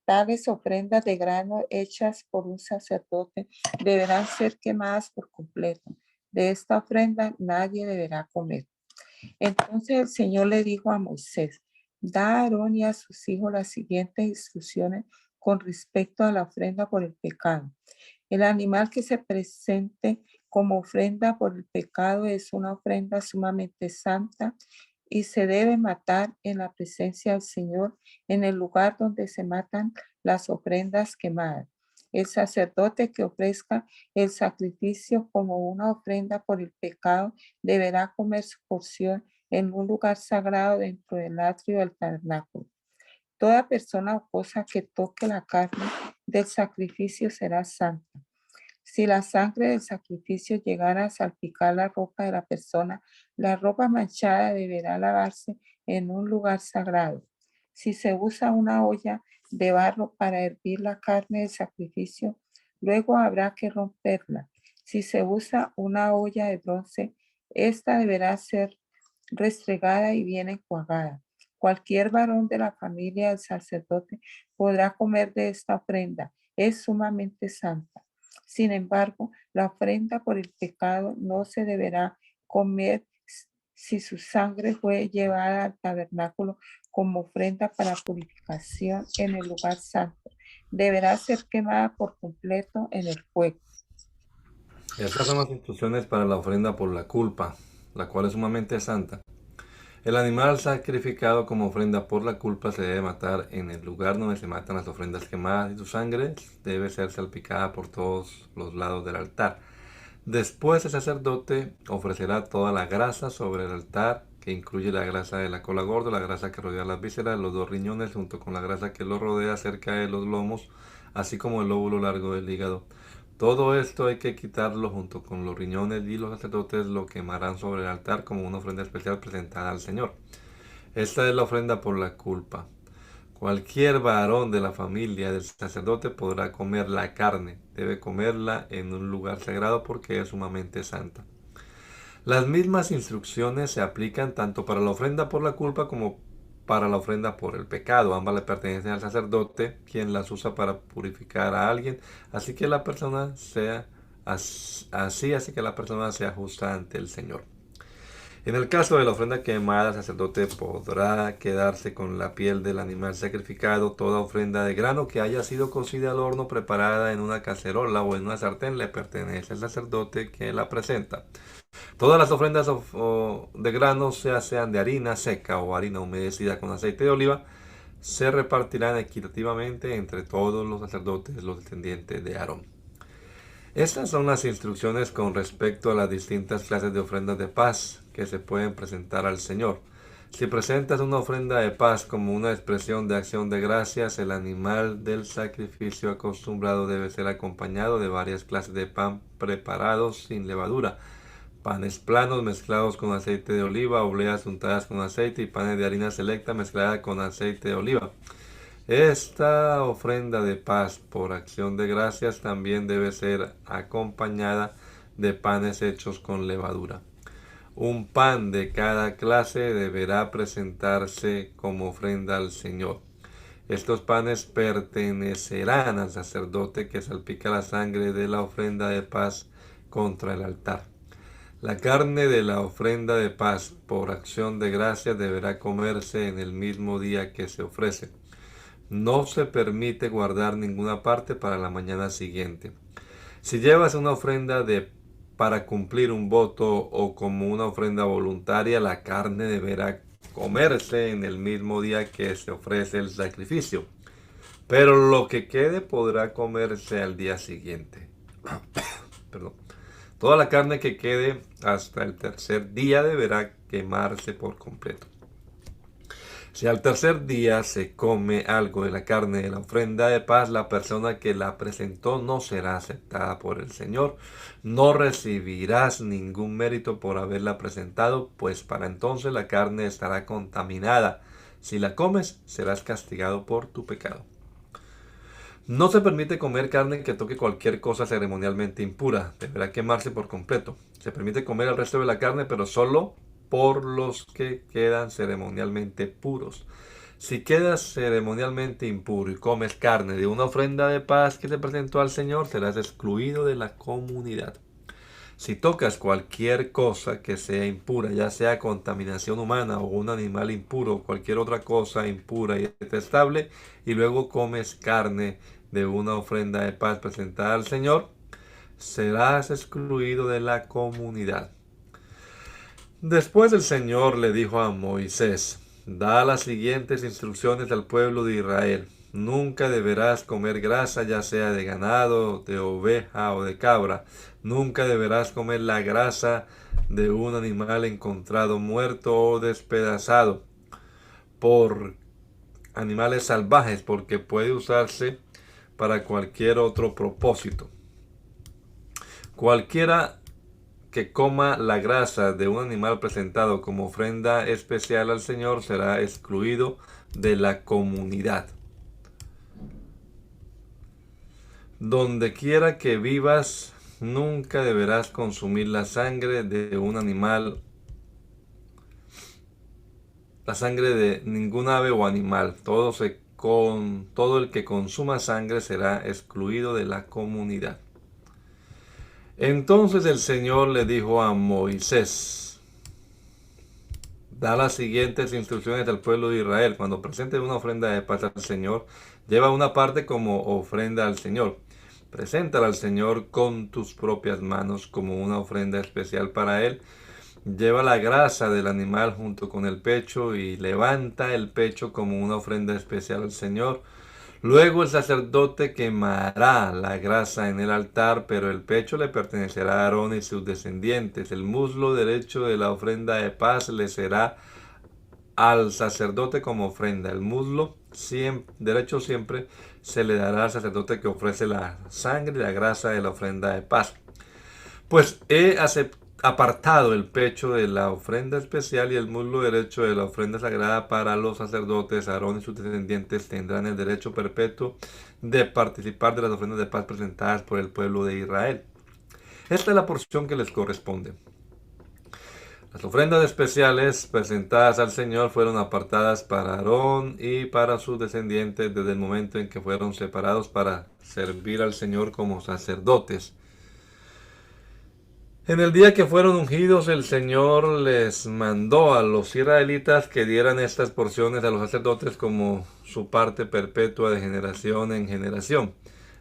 Tales ofrendas de grano hechas por un sacerdote deberán ser quemadas por completo. De esta ofrenda nadie deberá comer. Entonces el Señor le dijo a Moisés, da a Aarón y a sus hijos las siguientes instrucciones con respecto a la ofrenda por el pecado. El animal que se presente como ofrenda por el pecado es una ofrenda sumamente santa y se debe matar en la presencia del Señor en el lugar donde se matan las ofrendas quemadas. El sacerdote que ofrezca el sacrificio como una ofrenda por el pecado deberá comer su porción en un lugar sagrado dentro del atrio del tabernáculo. Toda persona o cosa que toque la carne del sacrificio será santa. Si la sangre del sacrificio llegara a salpicar la ropa de la persona, la ropa manchada deberá lavarse en un lugar sagrado. Si se usa una olla de barro para hervir la carne del sacrificio, luego habrá que romperla. Si se usa una olla de bronce, esta deberá ser restregada y bien enjuagada. Cualquier varón de la familia del sacerdote podrá comer de esta ofrenda. Es sumamente santa. Sin embargo, la ofrenda por el pecado no se deberá comer si su sangre fue llevada al tabernáculo como ofrenda para purificación en el lugar santo. Deberá ser quemada por completo en el fuego. Estas son las instrucciones para la ofrenda por la culpa, la cual es sumamente santa. El animal sacrificado como ofrenda por la culpa se debe matar en el lugar donde se matan las ofrendas quemadas y su sangre debe ser salpicada por todos los lados del altar. Después el sacerdote ofrecerá toda la grasa sobre el altar, que incluye la grasa de la cola gorda, la grasa que rodea las vísceras, los 2 riñones, junto con la grasa que lo rodea cerca de los lomos, así como el lóbulo largo del hígado. Todo esto hay que quitarlo junto con los riñones y los sacerdotes lo quemarán sobre el altar como una ofrenda especial presentada al Señor. Esta es la ofrenda por la culpa. Cualquier varón de la familia del sacerdote podrá comer la carne. Debe comerla en un lugar sagrado porque es sumamente santa. Las mismas instrucciones se aplican tanto para la ofrenda por la culpa como para la ofrenda por el pecado. Ambas le pertenecen al sacerdote, quien las usa para purificar a alguien, así que la persona sea que la persona sea justa ante el Señor. En el caso de la ofrenda quemada, el sacerdote podrá quedarse con la piel del animal sacrificado. Toda ofrenda de grano que haya sido cocida al horno, preparada en una cacerola o en una sartén, le pertenece al sacerdote que la presenta. Todas las ofrendas de grano, sean de harina seca o harina humedecida con aceite de oliva, se repartirán equitativamente entre todos los sacerdotes, los descendientes de Aarón. Estas son las instrucciones con respecto a las distintas clases de ofrendas de paz que se pueden presentar al Señor. Si presentas una ofrenda de paz como una expresión de acción de gracias, el animal del sacrificio acostumbrado debe ser acompañado de varias clases de pan preparados sin levadura, panes planos mezclados con aceite de oliva, obleas untadas con aceite y panes de harina selecta mezclada con aceite de oliva. Esta ofrenda de paz por acción de gracias también debe ser acompañada de panes hechos con levadura. Un pan de cada clase deberá presentarse como ofrenda al Señor. Estos panes pertenecerán al sacerdote que salpica la sangre de la ofrenda de paz contra el altar. La carne de la ofrenda de paz por acción de gracias deberá comerse en el mismo día que se ofrece. No se permite guardar ninguna parte para la mañana siguiente. Si llevas una ofrenda para cumplir un voto o como una ofrenda voluntaria, la carne deberá comerse en el mismo día que se ofrece el sacrificio. Pero lo que quede podrá comerse al día siguiente. Perdón. Toda la carne que quede hasta el tercer día deberá quemarse por completo. Si al tercer día se come algo de la carne de la ofrenda de paz, la persona que la presentó no será aceptada por el Señor. No recibirás ningún mérito por haberla presentado, pues para entonces la carne estará contaminada. Si la comes, serás castigado por tu pecado. No se permite comer carne que toque cualquier cosa ceremonialmente impura. Deberá quemarse por completo. Se permite comer el resto de la carne, pero solo por los que quedan ceremonialmente puros. Si quedas ceremonialmente impuro y comes carne de una ofrenda de paz que se presentó al Señor, serás excluido de la comunidad. Si tocas cualquier cosa que sea impura, ya sea contaminación humana o un animal impuro o cualquier otra cosa impura y detestable, y luego comes carne de una ofrenda de paz presentada al Señor, serás excluido de la comunidad. Después el Señor le dijo a Moisés: da las siguientes instrucciones al pueblo de Israel. Nunca deberás comer grasa, ya sea de ganado, de oveja o de cabra. Nunca deberás comer la grasa de un animal encontrado muerto o despedazado por animales salvajes, porque puede usarse para cualquier otro propósito. Cualquiera que coma la grasa de un animal presentado como ofrenda especial al Señor será excluido de la comunidad. Donde quiera que vivas, nunca deberás consumir la sangre de un animal, la sangre de ningún ave o animal. Todo el que consuma sangre será excluido de la comunidad. Entonces el Señor le dijo a Moisés: da las siguientes instrucciones al pueblo de Israel. Cuando presentes una ofrenda de paz al Señor, lleva una parte como ofrenda al Señor. Preséntala al Señor con tus propias manos como una ofrenda especial para Él. Lleva la grasa del animal junto con el pecho y levanta el pecho como una ofrenda especial al Señor. Luego el sacerdote quemará la grasa en el altar, pero el pecho le pertenecerá a Aarón y sus descendientes. El muslo derecho de la ofrenda de paz le será al sacerdote como ofrenda. El muslo derecho siempre se le dará al sacerdote que ofrece la sangre y la grasa de la ofrenda de paz. Pues apartado el pecho de la ofrenda especial y el muslo derecho de la ofrenda sagrada para los sacerdotes. Aarón y sus descendientes tendrán el derecho perpetuo de participar de las ofrendas de paz presentadas por el pueblo de Israel. Esta es la porción que les corresponde. Las ofrendas especiales presentadas al Señor fueron apartadas para Aarón y para sus descendientes desde el momento en que fueron separados para servir al Señor como sacerdotes. En el día que fueron ungidos, el Señor les mandó a los israelitas que dieran estas porciones a los sacerdotes como su parte perpetua de generación en generación.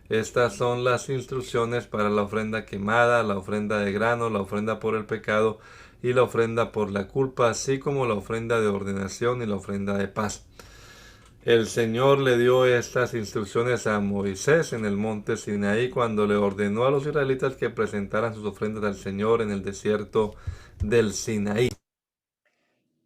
Estas son las instrucciones para la ofrenda quemada, la ofrenda de grano, la ofrenda por el pecado y la ofrenda por la culpa, así como la ofrenda de ordenación y la ofrenda de paz. El Señor le dio estas instrucciones a Moisés en el monte Sinaí cuando le ordenó a los israelitas que presentaran sus ofrendas al Señor en el desierto del Sinaí.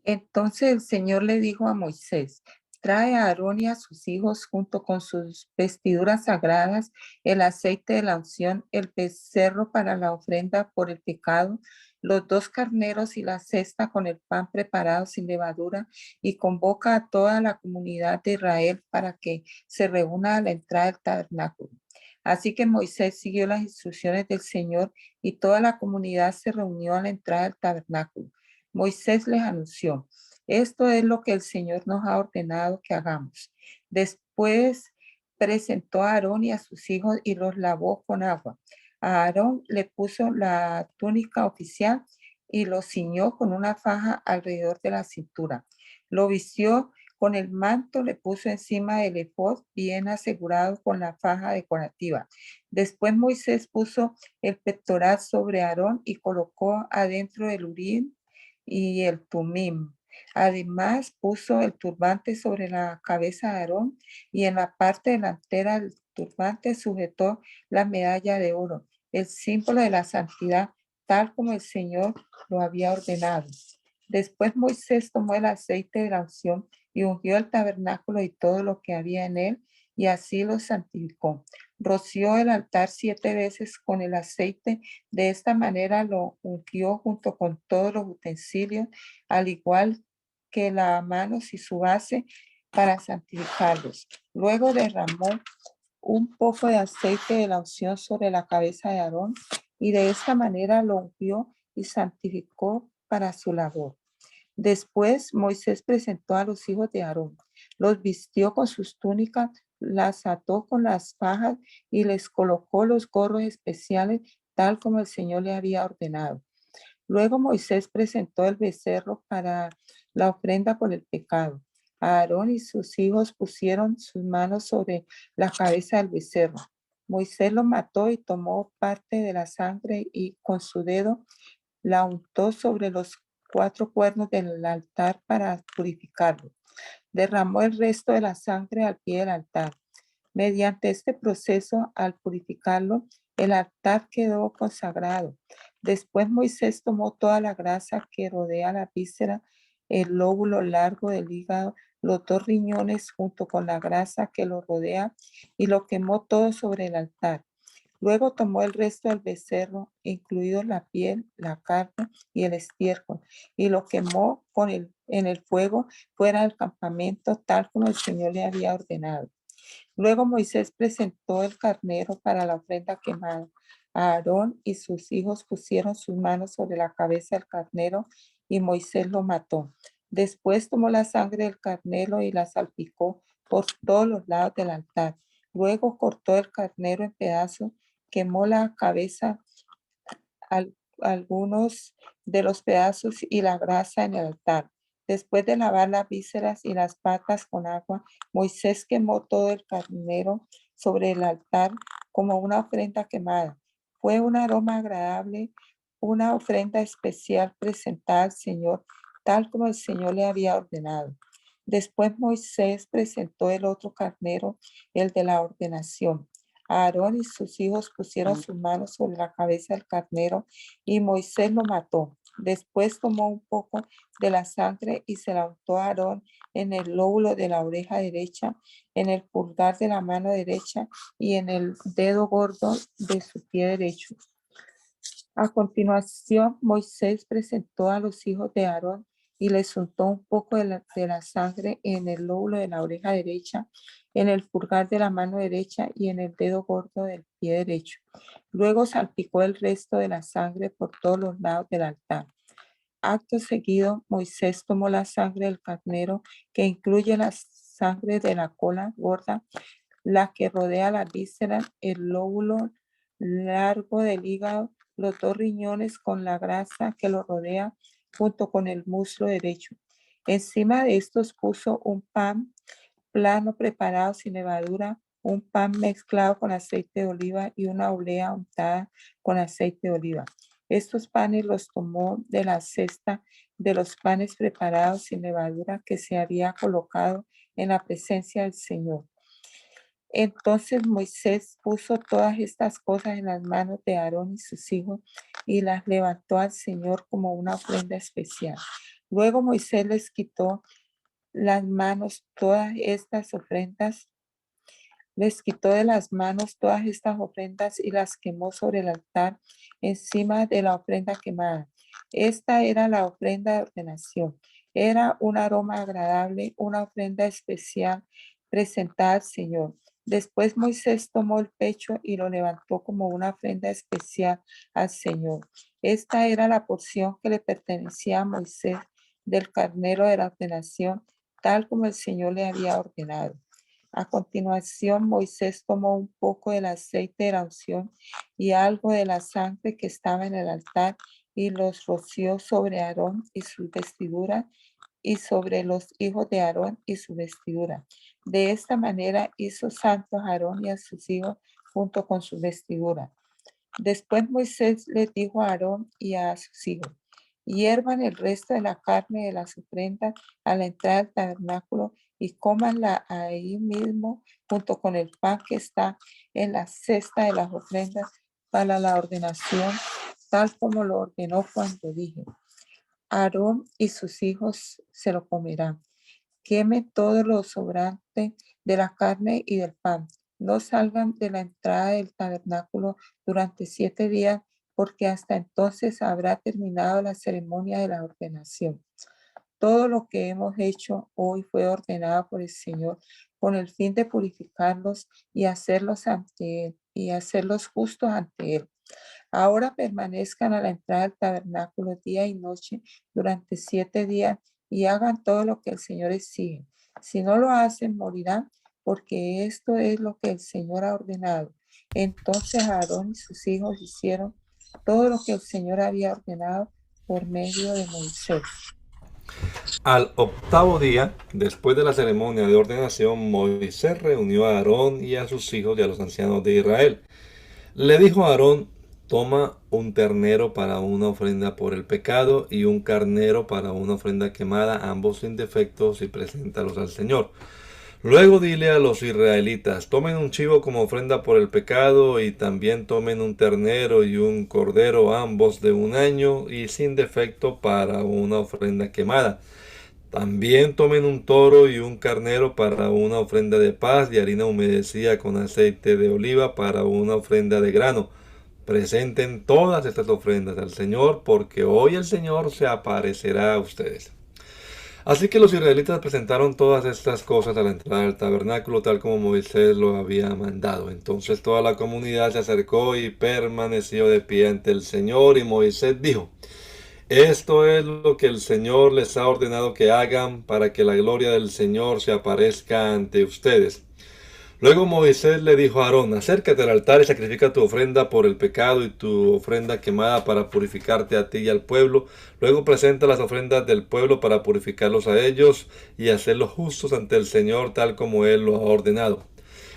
Entonces el Señor le dijo a Moisés: trae a Aarón y a sus hijos junto con sus vestiduras sagradas, el aceite de la unción, el becerro para la ofrenda por el pecado, los 2 carneros y la cesta con el pan preparado sin levadura, y convoca a toda la comunidad de Israel para que se reúna a la entrada del tabernáculo. Así que Moisés siguió las instrucciones del Señor y toda la comunidad se reunió a la entrada del tabernáculo. Moisés les anunció: esto es lo que el Señor nos ha ordenado que hagamos. Después presentó a Aarón y a sus hijos y los lavó con agua. A Aarón le puso la túnica oficial y lo ciñó con una faja alrededor de la cintura. Lo vistió con el manto, le puso encima del efod bien asegurado con la faja decorativa. Después Moisés puso el pectoral sobre Aarón y colocó adentro del urín y el tumim. Además puso el turbante sobre la cabeza de Aarón y en la parte delantera del turbante sujetó la medalla de oro, el símbolo de la santidad, tal como el Señor lo había ordenado. Después Moisés tomó el aceite de la unción y ungió el tabernáculo y todo lo que había en él, y así lo santificó. Roció el altar 7 veces con el aceite. De esta manera lo ungió junto con todos los utensilios, al igual que la manos y su base, para santificarlos. Luego derramó un poco de aceite de la unción sobre la cabeza de Aarón y de esta manera lo ungió y santificó para su labor. Después Moisés presentó a los hijos de Aarón, los vistió con sus túnicas, las ató con las fajas y les colocó los gorros especiales, tal como el Señor le había ordenado. Luego Moisés presentó el becerro para la ofrenda por el pecado. Aarón y sus hijos pusieron sus manos sobre la cabeza del becerro. Moisés lo mató y tomó parte de la sangre y con su dedo la untó sobre los 4 cuernos del altar para purificarlo. Derramó el resto de la sangre al pie del altar. Mediante este proceso, al purificarlo, el altar quedó consagrado. Después Moisés tomó toda la grasa que rodea la víscera, el lóbulo largo del hígado, los dos riñones junto con la grasa que lo rodea y lo quemó todo sobre el altar. Luego tomó el resto del becerro, incluido la piel, la carne y el estiércol, y lo quemó en el fuego fuera del campamento, tal como el Señor le había ordenado. Luego Moisés presentó el carnero para la ofrenda quemada. Aarón y sus hijos pusieron sus manos sobre la cabeza del carnero y Moisés lo mató. Después tomó la sangre del carnero y la salpicó por todos los lados del altar. Luego cortó el carnero en pedazos, quemó la cabeza, algunos de los pedazos y la grasa en el altar. Después de lavar las vísceras y las patas con agua, Moisés quemó todo el carnero sobre el altar como una ofrenda quemada. Fue un aroma agradable, una ofrenda especial presentada al Señor, tal como el Señor le había ordenado. Después Moisés presentó el otro carnero, el de la ordenación. Aarón y sus hijos pusieron sus manos sobre la cabeza del carnero y Moisés lo mató. Después tomó un poco de la sangre y se la untó a Aarón en el lóbulo de la oreja derecha, en el pulgar de la mano derecha y en el dedo gordo de su pie derecho. A continuación, Moisés presentó a los hijos de Aarón y les untó un poco de la sangre en el lóbulo de la oreja derecha, en el pulgar de la mano derecha y en el dedo gordo del pie derecho. Luego salpicó el resto de la sangre por todos los lados del altar. Acto seguido, Moisés tomó la sangre del carnero, que incluye la sangre de la cola gorda, la que rodea la víscera, el lóbulo largo del hígado, los dos riñones con la grasa que lo rodea, junto con el muslo derecho. Encima de estos puso un pan plano preparado sin levadura, un pan mezclado con aceite de oliva y una oblea untada con aceite de oliva. Estos panes los tomó de la cesta de los panes preparados sin levadura que se había colocado en la presencia del Señor. Entonces Moisés puso todas estas cosas en las manos de Aarón y sus hijos y las levantó al Señor como una ofrenda especial. Luego Moisés les quitó las manos todas estas ofrendas, les quitó de las manos todas estas ofrendas y las quemó sobre el altar encima de la ofrenda quemada. Esta era la ofrenda de ordenación. Era un aroma agradable, una ofrenda especial presentada al Señor. Después Moisés tomó el pecho y lo levantó como una ofrenda especial al Señor. Esta era la porción que le pertenecía a Moisés del carnero de la ordenación, tal como el Señor le había ordenado. A continuación, Moisés tomó un poco del aceite de la unción y algo de la sangre que estaba en el altar y los roció sobre Aarón y su vestidura y sobre los hijos de Aarón y su vestidura. De esta manera hizo santos a Aarón y a sus hijos junto con su vestidura. Después Moisés les dijo a Aarón y a sus hijos: hiervan el resto de la carne de las ofrendas a la entrada del tabernáculo y cómanla ahí mismo junto con el pan que está en la cesta de las ofrendas para la ordenación, tal como lo ordenó cuando dije. Aarón y sus hijos se lo comerán. Queme todo lo sobrante de la carne y del pan. No salgan de la entrada del tabernáculo durante 7 días, porque hasta entonces habrá terminado la ceremonia de la ordenación. Todo lo que hemos hecho hoy fue ordenado por el Señor con el fin de purificarlos y hacerlos ante Él y hacerlos justos ante Él. Ahora permanezcan a la entrada del tabernáculo día y noche durante 7 días y hagan todo lo que el Señor exige. Si no lo hacen, morirán, porque esto es lo que el Señor ha ordenado. Entonces Aarón y sus hijos hicieron todo lo que el Señor había ordenado por medio de Moisés. Al octavo día, después de la ceremonia de ordenación, Moisés reunió a Aarón y a sus hijos y a los ancianos de Israel. Le dijo a Aarón: toma un ternero para una ofrenda por el pecado y un carnero para una ofrenda quemada, ambos sin defectos, y preséntalos al Señor. Luego dile a los israelitas, tomen un chivo como ofrenda por el pecado y también tomen un ternero y un cordero, ambos de 1 año y sin defecto, para una ofrenda quemada. También tomen un toro y un carnero para una ofrenda de paz y harina humedecida con aceite de oliva para una ofrenda de grano. Presenten todas estas ofrendas al Señor, porque hoy el Señor se aparecerá a ustedes. Así que los israelitas presentaron todas estas cosas a la entrada del tabernáculo, tal como Moisés lo había mandado. Entonces toda la comunidad se acercó y permaneció de pie ante el Señor, y Moisés dijo: esto es lo que el Señor les ha ordenado que hagan para que la gloria del Señor se aparezca ante ustedes. Luego Moisés le dijo a Aarón: acércate al altar y sacrifica tu ofrenda por el pecado y tu ofrenda quemada para purificarte a ti y al pueblo. Luego presenta las ofrendas del pueblo para purificarlos a ellos y hacerlos justos ante el Señor, tal como él lo ha ordenado.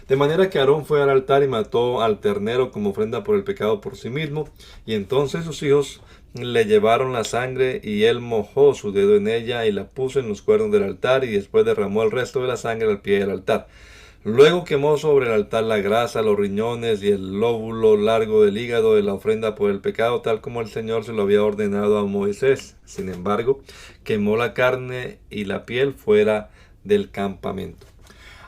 De manera que Aarón fue al altar y mató al ternero como ofrenda por el pecado por sí mismo, y entonces sus hijos le llevaron la sangre, y él mojó su dedo en ella y la puso en los cuernos del altar, y después derramó el resto de la sangre al pie del altar. Luego quemó sobre el altar la grasa, los riñones y el lóbulo largo del hígado de la ofrenda por el pecado, tal como el Señor se lo había ordenado a Moisés. Sin embargo, quemó la carne y la piel fuera del campamento.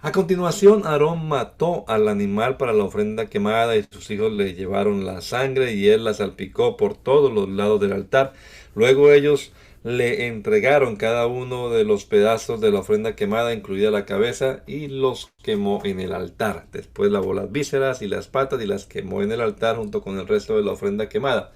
A continuación, Aarón mató al animal para la ofrenda quemada, y sus hijos le llevaron la sangre y él la salpicó por todos los lados del altar. Luego ellos le entregaron cada uno de los pedazos de la ofrenda quemada, incluida la cabeza, y los quemó en el altar. Después lavó las vísceras y las patas y las quemó en el altar junto con el resto de la ofrenda quemada.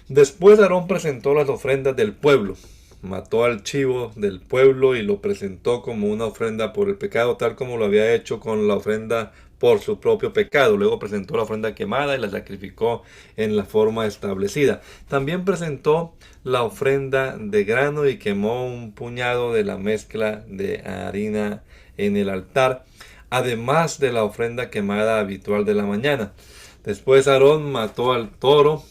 Después Aarón presentó las ofrendas del pueblo. Mató al chivo del pueblo y lo presentó como una ofrenda por el pecado, tal como lo había hecho con la ofrenda por su propio pecado. Luego presentó la ofrenda quemada y la sacrificó en la forma establecida. También presentó la ofrenda de grano y quemó un puñado de la mezcla de harina en el altar, además de la ofrenda quemada habitual de la mañana. Después Aarón mató al toro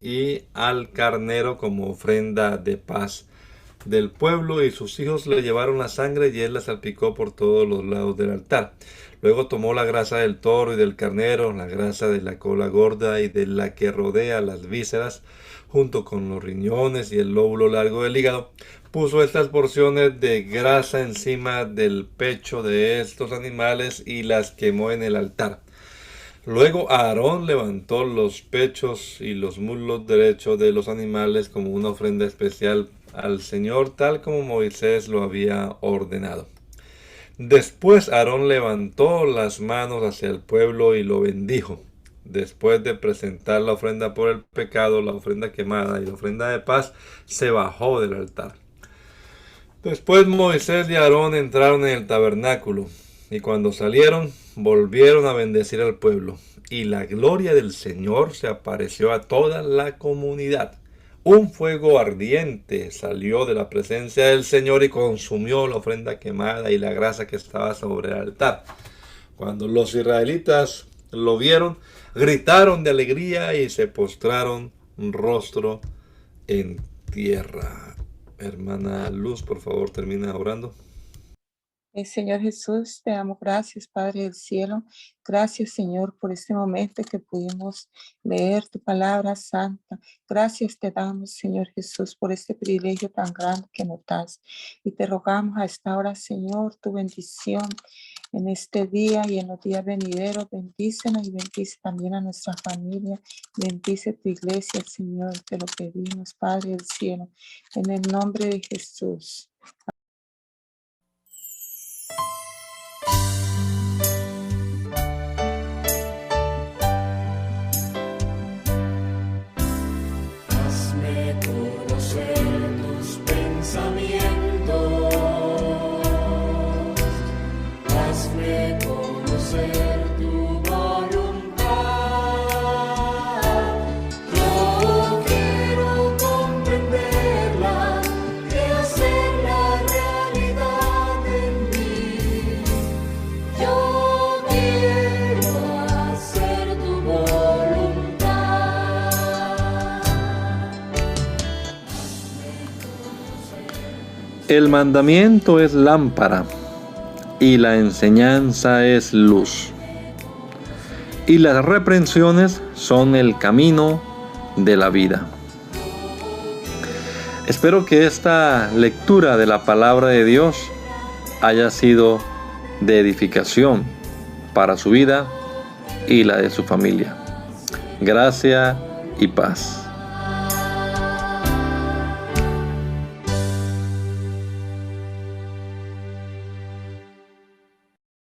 y al carnero como ofrenda de paz del pueblo, y sus hijos le llevaron la sangre y él la salpicó por todos los lados del altar. Luego tomó la grasa del toro y del carnero, la grasa de la cola gorda y de la que rodea las vísceras, junto con los riñones y el lóbulo largo del hígado. Puso estas porciones de grasa encima del pecho de estos animales y las quemó en el altar. Luego Aarón levantó los pechos y los muslos derechos de los animales como una ofrenda especial al Señor, tal como Moisés lo había ordenado. Después Aarón levantó las manos hacia el pueblo y lo bendijo. Después de presentar la ofrenda por el pecado, la ofrenda quemada y la ofrenda de paz, se bajó del altar. Después Moisés y Aarón entraron en el tabernáculo, y cuando salieron, volvieron a bendecir al pueblo, y la gloria del Señor se apareció a toda la comunidad. Un fuego ardiente salió de la presencia del Señor y consumió la ofrenda quemada y la grasa que estaba sobre el altar. Cuando los israelitas lo vieron, gritaron de alegría y se postraron rostro en tierra. Hermana Luz, por favor, termina orando. Señor Jesús, te damos gracias, Padre del cielo. Gracias, Señor, por este momento que pudimos leer tu palabra santa. Gracias te damos, Señor Jesús, por este privilegio tan grande que nos das. Y te rogamos a esta hora, Señor, tu bendición en este día y en los días venideros. Bendícenos y bendice también a nuestra familia. Bendice tu iglesia, Señor. Te lo pedimos, Padre del cielo, en el nombre de Jesús. Quiero comprenderla, de hacerla El mandamiento es lámpara y la enseñanza es luz. Y las reprensiones son el camino de la vida. Espero que esta lectura de la palabra de Dios haya sido de edificación para su vida y la de su familia. Gracia y paz.